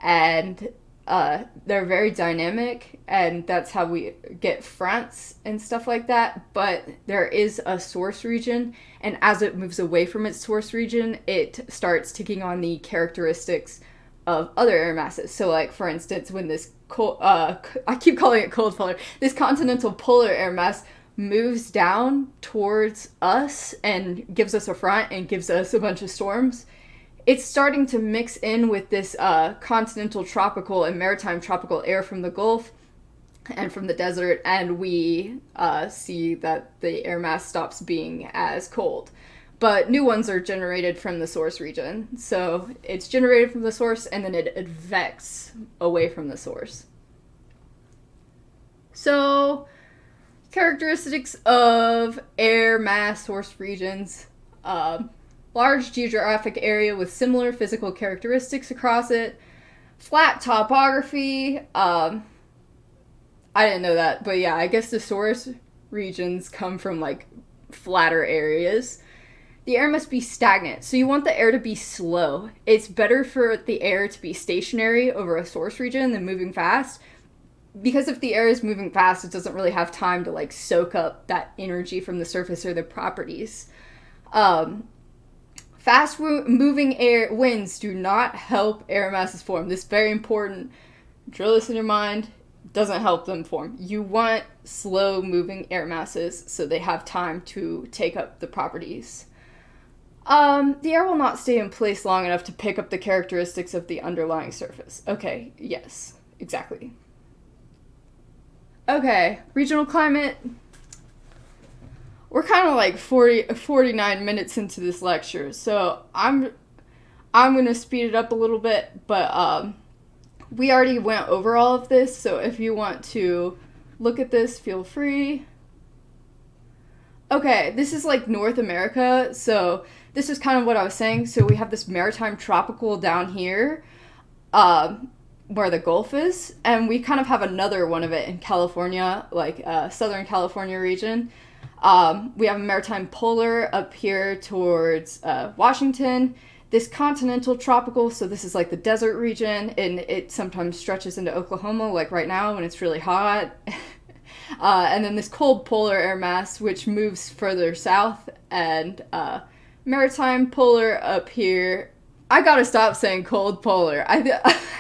And they're very dynamic, and that's how we get fronts and stuff like that. But there is a source region, and as it moves away from its source region, it starts taking on the characteristics of other air masses. So like, for instance, when this I keep calling it cold polar. This continental polar air mass moves down towards us and gives us a front and gives us a bunch of storms. It's starting to mix in with this continental tropical and maritime tropical air from the Gulf and from the desert, and we see that the air mass stops being as cold. But new ones are generated from the source region. So it's generated from the source, and then it advects away from the source. So, characteristics of air mass source regions. Large geographic area with similar physical characteristics across it. Flat topography. I didn't know that, but yeah, I guess the source regions come from like flatter areas. The air must be stagnant, so you want the air to be slow. It's better for the air to be stationary over a source region than moving fast, because if the air is moving fast, it doesn't really have time to like soak up that energy from the surface or the properties. Fast moving air winds do not help air masses form. This is very important. Drill this in your mind. Doesn't help them form. You want slow moving air masses so they have time to take up the properties. The air will not stay in place long enough to pick up the characteristics of the underlying surface. Okay, yes, exactly. Okay, regional climate. We're kind of like 49 minutes into this lecture, so I'm going to speed it up a little bit, but we already went over all of this, so if you want to look at this, feel free. Okay, this is like North America, so this is kind of what I was saying. So we have this maritime tropical down here. where the Gulf is, and we kind of have another one of it in California, like Southern California region. We have a maritime polar up here towards Washington. This continental tropical, so this is like the desert region, and it sometimes stretches into Oklahoma, like right now when it's really hot. And then this cold polar air mass, which moves further south, and maritime polar up here. I gotta stop saying cold polar. I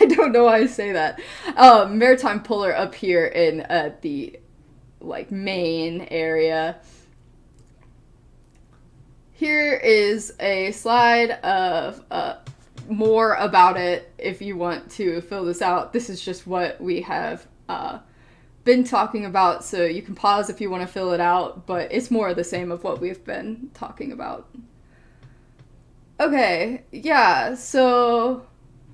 don't know why I say that. Maritime polar up here in the like Maine area. Here is a slide of more about it if you want to fill this out. This is just what we have been talking about, so you can pause if you want to fill it out, but it's more of the same of what we've been talking about. Okay, yeah, so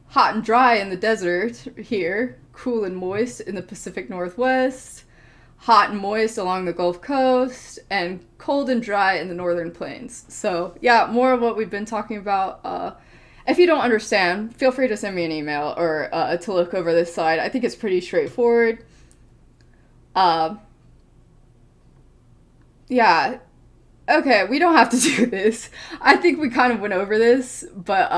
hot and dry in the desert here, cool and moist in the Pacific Northwest, hot and moist along the Gulf Coast, and cold and dry in the northern plains. So yeah, more of what we've been talking about. If you don't understand, feel free to send me an email or to look over this slide. I think it's pretty straightforward. Yeah, okay, we don't have to do this. I think we kind of went over this, but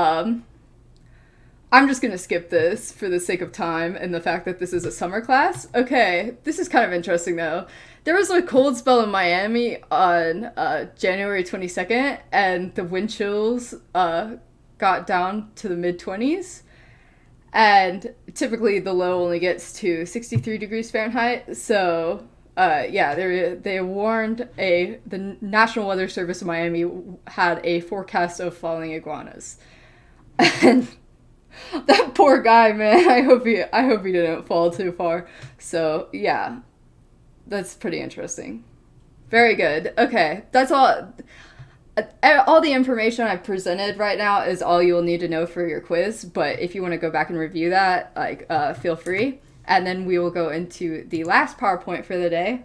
I'm just gonna skip this for the sake of time and the fact that this is a summer class. Okay, this is kind of interesting though. There was a cold spell in Miami on January 22nd, and the wind chills got down to the mid-20s. And typically the low only gets to 63 degrees Fahrenheit, so yeah, they warned the National Weather Service of Miami had a forecast of falling iguanas. And that poor guy, man, I hope he didn't fall too far. So, yeah. That's pretty interesting. Very good. Okay, that's all. All the information I've presented right now is all you'll need to know for your quiz, but if you want to go back and review that, like, feel free. And then we will go into the last PowerPoint for the day.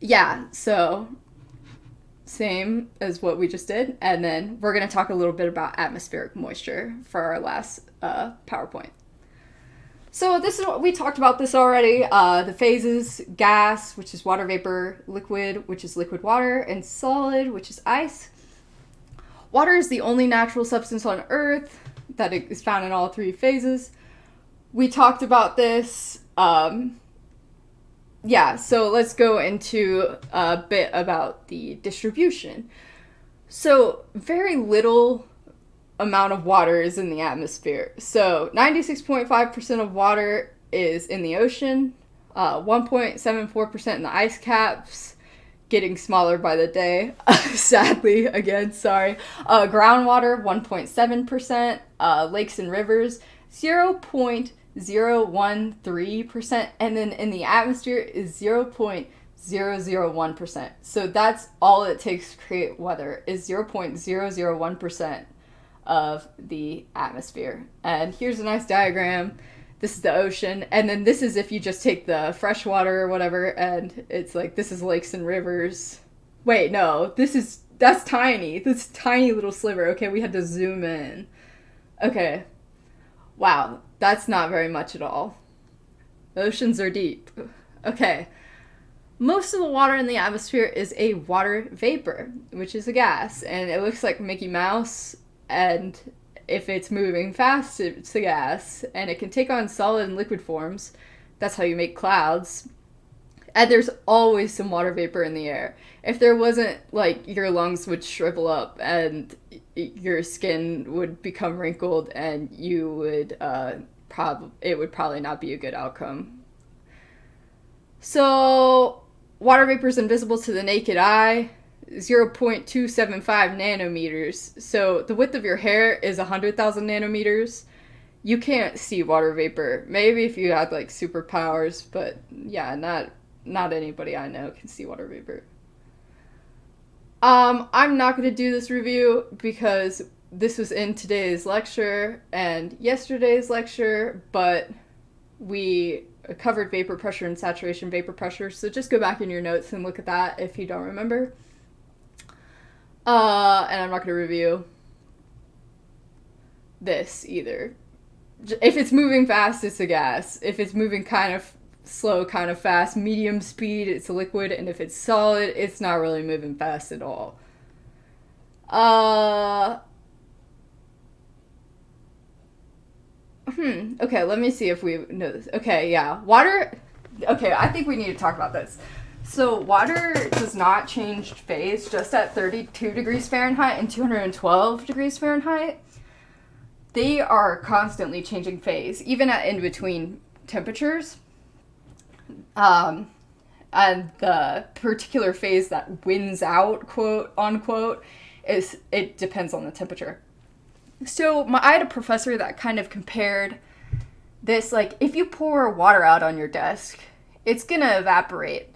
Yeah, so same as what we just did, and then we're going to talk a little bit about atmospheric moisture for our last PowerPoint. So this is what we talked about this already. The phases: gas, which is water vapor; liquid, which is liquid water; and solid, which is ice. Water is the only natural substance on Earth that is found in all three phases. We talked about this. Yeah, so let's go into a bit about the distribution. So very little amount of water is in the atmosphere. So 96.5% of water is in the ocean, 1.74% in the ice caps, getting smaller by the day, sadly, again, sorry. Groundwater, 1.7%, lakes and rivers, 0.013%, and then in the atmosphere is 0.001%. So that's all it takes to create weather, is 0.001% of the atmosphere. And here's a nice diagram. This is the ocean, and then this is if you just take the fresh water or whatever, and it's like, this is lakes and rivers. Wait, no, that's tiny. This tiny little sliver. Okay, we had to zoom in. Okay. Wow, that's not very much at all. The oceans are deep. Okay. Most of the water in the atmosphere is a water vapor, which is a gas, and it looks like Mickey Mouse. And if it's moving fast, it's a gas, and it can take on solid and liquid forms. That's how you make clouds. And there's always some water vapor in the air. If there wasn't, like, your lungs would shrivel up and your skin would become wrinkled, and you would it would probably not be a good outcome. So water vapor is invisible to the naked eye. 0.275 nanometers. So the width of your hair is 100,000 nanometers. You can't see water vapor. Maybe if you had like superpowers, but yeah, not anybody I know can see water vapor. I'm not going to do this review because this was in today's lecture and yesterday's lecture, but we covered vapor pressure and saturation vapor pressure, so just go back in your notes and look at that if you don't remember. And I'm not going to review. this either. If it's moving fast, it's a gas. If it's moving kind of slow, kind of fast, medium speed, it's a liquid. And if it's solid, it's not really moving fast at all. Okay, let me see if we know this. Okay, yeah. Water. Okay, I think we need to talk about this. So, water does not change phase just at 32 degrees Fahrenheit and 212 degrees Fahrenheit. They are constantly changing phase, even at in between temperatures. And the particular phase that wins out, quote unquote, it depends on the temperature. So I had a professor that kind of compared this, like, if you pour water out on your desk, it's gonna evaporate.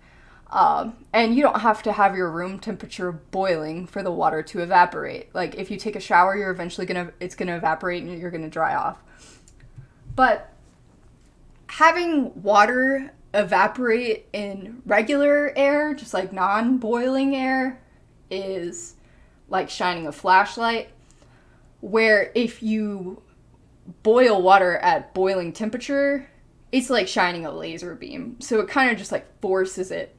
And you don't have to have your room temperature boiling for the water to evaporate. Like, if you take a shower, it's gonna evaporate and you're gonna dry off. But having water evaporate in regular air, just like non-boiling air, is like shining a flashlight. Where if you boil water at boiling temperature, it's like shining a laser beam. So it kind of just like forces it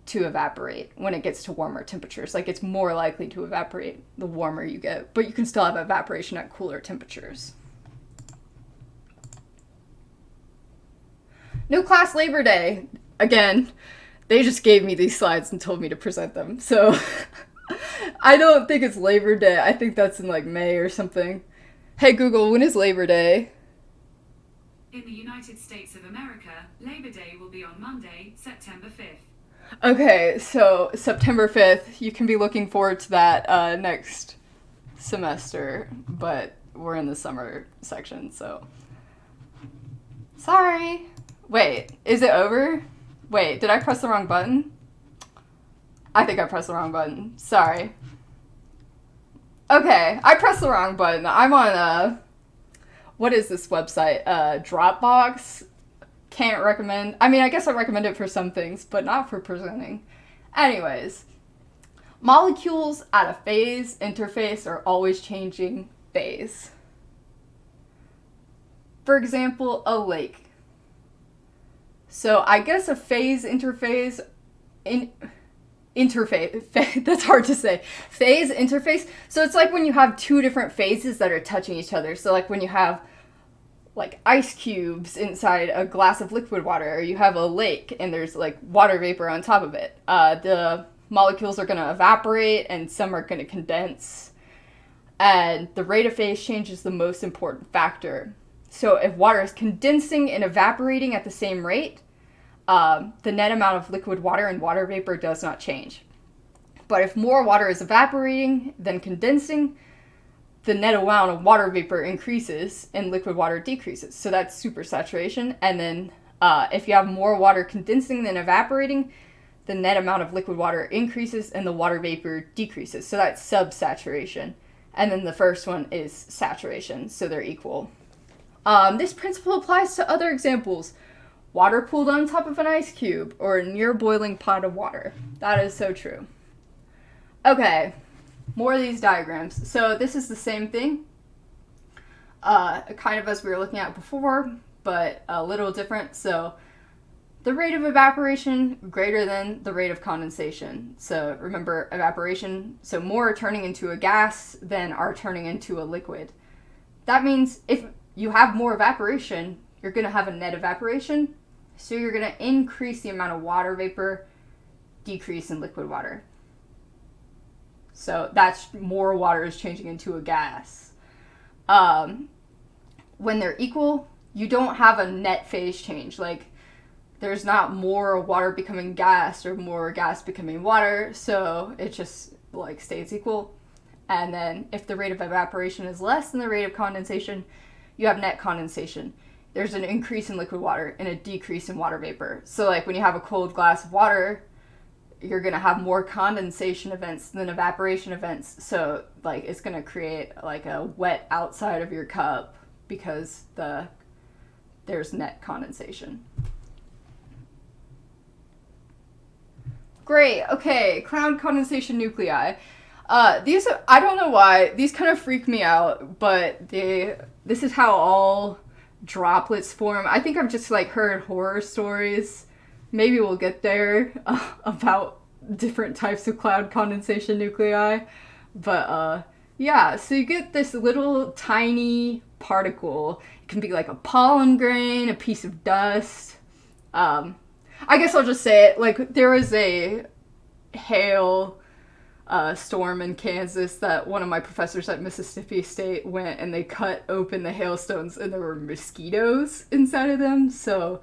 to evaporate when it gets to warmer temperatures. Like, it's more likely to evaporate the warmer you get, but you can still have evaporation at cooler temperatures. No class Labor Day. Again, they just gave me these slides and told me to present them. So I don't think it's Labor Day. I think that's in like May or something. Hey Google, when is Labor Day? In the United States of America, Labor Day will be on Monday, September 5th. Okay, so September 5th, you can be looking forward to that next semester, but we're in the summer section, so. Sorry. Wait, is it over? Wait, did I press the wrong button? I think I pressed the wrong button. Sorry. Okay, I pressed the wrong button. I'm on what is this website? Dropbox. Can't recommend. I mean, I guess I recommend it for some things, but not for presenting. Anyways, molecules at a phase interface are always changing phase. For example, a lake. So I guess a phase interface interface, that's hard to say. Phase interface. So it's like when you have two different phases that are touching each other. So like when you have like ice cubes inside a glass of liquid water, or you have a lake and there's like water vapor on top of it. The molecules are going to evaporate and some are going to condense. And the rate of phase change is the most important factor. So if water is condensing and evaporating at the same rate, the net amount of liquid water and water vapor does not change. But if more water is evaporating than condensing, the net amount of water vapor increases and liquid water decreases. So that's supersaturation. And then if you have more water condensing than evaporating, the net amount of liquid water increases and the water vapor decreases. So that's subsaturation. And then the first one is saturation. So they're equal. This principle applies to other examples. Water pooled on top of an ice cube or a near boiling pot of water. That is so true. Okay, more of these diagrams. So this is the same thing, kind of as we were looking at before, but a little different. So the rate of evaporation greater than the rate of condensation. So remember evaporation, so more are turning into a gas than are turning into a liquid. That means if you have more evaporation, you're going to have a net evaporation. So you're going to increase the amount of water vapor, decrease in liquid water. So that's more water is changing into a gas. When they're equal, you don't have a net phase change. Like, there's not more water becoming gas or more gas becoming water. So it just like stays equal. And then if the rate of evaporation is less than the rate of condensation, you have net condensation. There's an increase in liquid water and a decrease in water vapor. So like when you have a cold glass of water, you're going to have more condensation events than evaporation events. So like it's going to create like a wet outside of your cup because there's net condensation. Great. Okay, crown condensation nuclei. I don't know why these kind of freak me out, but this is how all droplets form. I think I've just like heard horror stories. Maybe we'll get there about different types of cloud condensation nuclei, but yeah. So you get this little tiny particle. It can be like a pollen grain, a piece of dust. I guess I'll just say it. Like there was a hail storm in Kansas that one of my professors at Mississippi State went and they cut open the hailstones and there were mosquitoes inside of them. So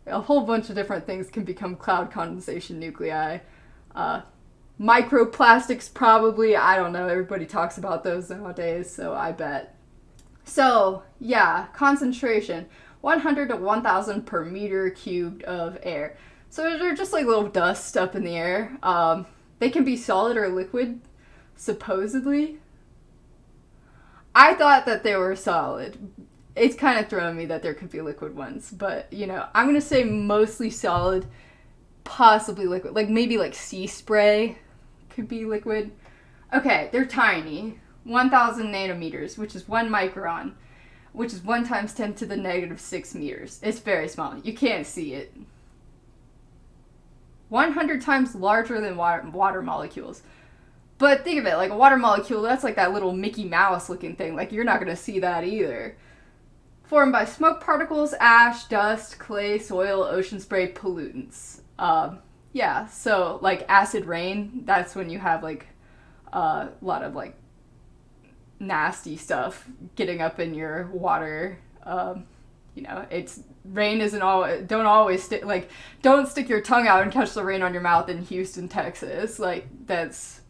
a whole bunch of different things can become cloud condensation nuclei. Microplastics probably, I don't know, everybody talks about those nowadays, so I bet. So, yeah, concentration, 100 to 1,000 per meter cubed of air. So they're just like little dust up in the air. They can be solid or liquid, supposedly. I thought that they were solid. It's kind of throwing me that there could be liquid ones, but, you know, I'm going to say mostly solid, possibly liquid. Like, maybe like sea spray could be liquid. Okay, they're tiny. 1,000 nanometers, which is 1 micron, which is 1 times 10 to the negative 6 meters. It's very small. You can't see it. 100 times larger than water molecules. But think of it, like a water molecule, that's like that little Mickey Mouse looking thing. Like, you're not going to see that either. Formed by smoke particles, ash, dust, clay, soil, ocean spray, pollutants. Yeah, so like acid rain, that's when you have like a lot of like nasty stuff getting up in your water. You know, it's rain isn't all. Don't always stick like don't stick your tongue out and catch the rain on your mouth in Houston, Texas. Like that's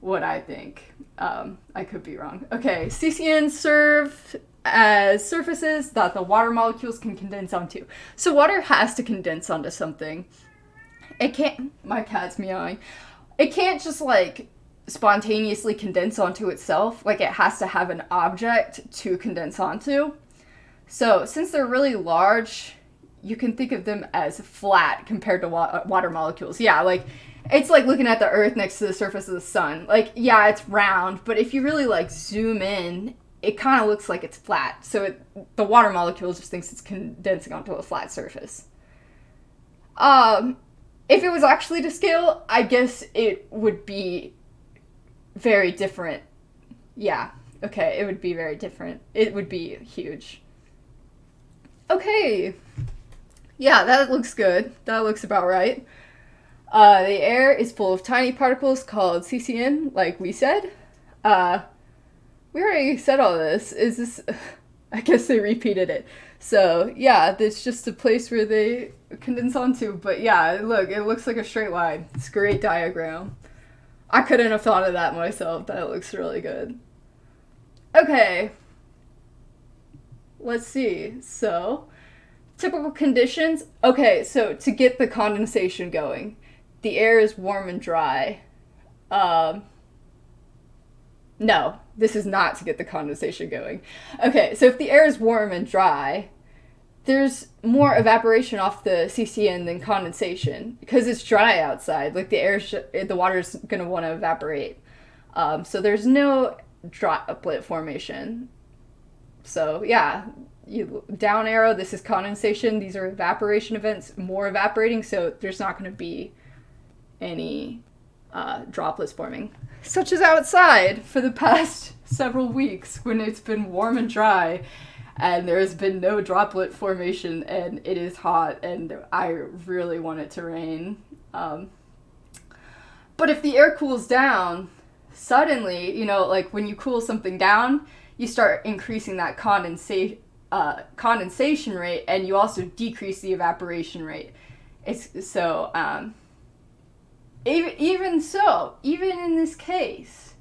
what I think. I could be wrong. Okay, CCN serve as surfaces that the water molecules can condense onto. So water has to condense onto something. It can't. My cat's meowing. It can't just like spontaneously condense onto itself. Like it has to have an object to condense onto. So since they're really large, you can think of them as flat compared to water molecules. Yeah, like it's like looking at the Earth next to the surface of the sun. Like, yeah, it's round, but if you really like zoom in, it kind of looks like it's flat. So the water molecule just thinks it's condensing onto a flat surface. If it was actually to scale, I guess it would be very different. Yeah, okay, it would be very different. It would be huge. Okay. Yeah, that looks good. That looks about right. The air is full of tiny particles called CCN, like we said. We already said all this. Is this... I guess they repeated it. So, yeah, that's just a place where they condense onto. But yeah, look, it looks like a straight line. It's a great diagram. I couldn't have thought of that myself. That looks really good. Okay. Let's see. So, typical conditions. Okay, so to get the condensation going, the air is warm and dry. No, this is not to get the condensation going. Okay, so if the air is warm and dry, there's more evaporation off the CCN than condensation because it's dry outside. Like the water's going to want to evaporate. So there's no droplet formation. So yeah, down arrow, this is condensation. These are evaporation events, more evaporating. So there's not going to be any droplets forming. Such as outside for the past several weeks when it's been warm and dry and there's been no droplet formation and it is hot and I really want it to rain. But if the air cools down, suddenly, you know, like when you cool something down, you start increasing that condensation rate and you also decrease the evaporation rate. Even in this case,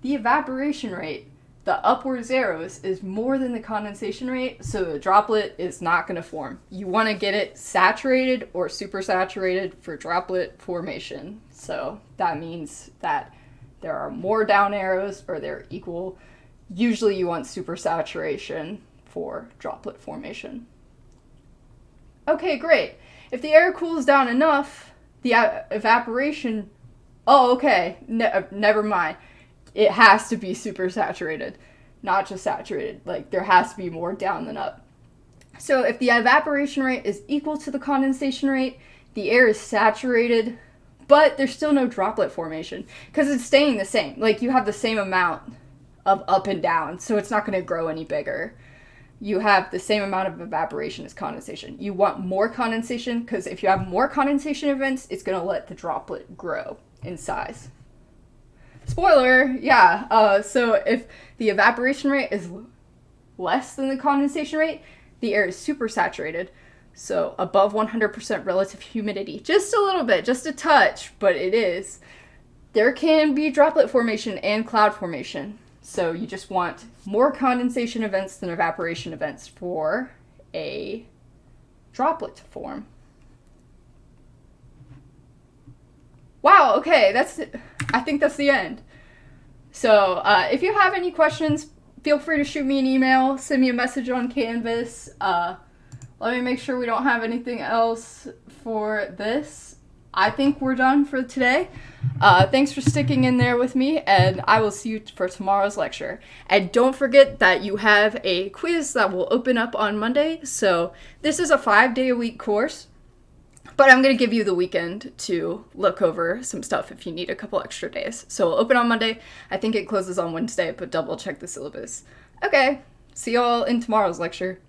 the evaporation rate, the upwards arrows, is more than the condensation rate, so the droplet is not going to form. You want to get it saturated or supersaturated for droplet formation. So that means that there are more down arrows or they're equal. Usually you want supersaturation for droplet formation. Okay, great. If the air cools down enough, the evaporation Oh, okay. Never mind. It has to be super saturated, not just saturated. Like, there has to be more down than up. So if the evaporation rate is equal to the condensation rate, the air is saturated, but there's still no droplet formation because it's staying the same. Like, you have the same amount of up and down, so it's not going to grow any bigger. You have the same amount of evaporation as condensation. You want more condensation because if you have more condensation events, it's going to let the droplet grow in size. Spoiler, yeah. So if the evaporation rate is less than the condensation rate, the air is supersaturated. So above 100% relative humidity. Just a little bit, just a touch, but it is. There can be droplet formation and cloud formation. So you just want more condensation events than evaporation events for a droplet to form. Wow, okay, I think that's the end. So if you have any questions, feel free to shoot me an email, send me a message on Canvas. Let me make sure we don't have anything else for this. I think we're done for today. Thanks for sticking in there with me, and I will see you for tomorrow's lecture. And don't forget that you have a quiz that will open up on Monday. So this is a 5-day-a-week course, but I'm going to give you the weekend to look over some stuff if you need a couple extra days. So it'll open on Monday. I think it closes on Wednesday, but double check the syllabus. Okay, see y'all in tomorrow's lecture.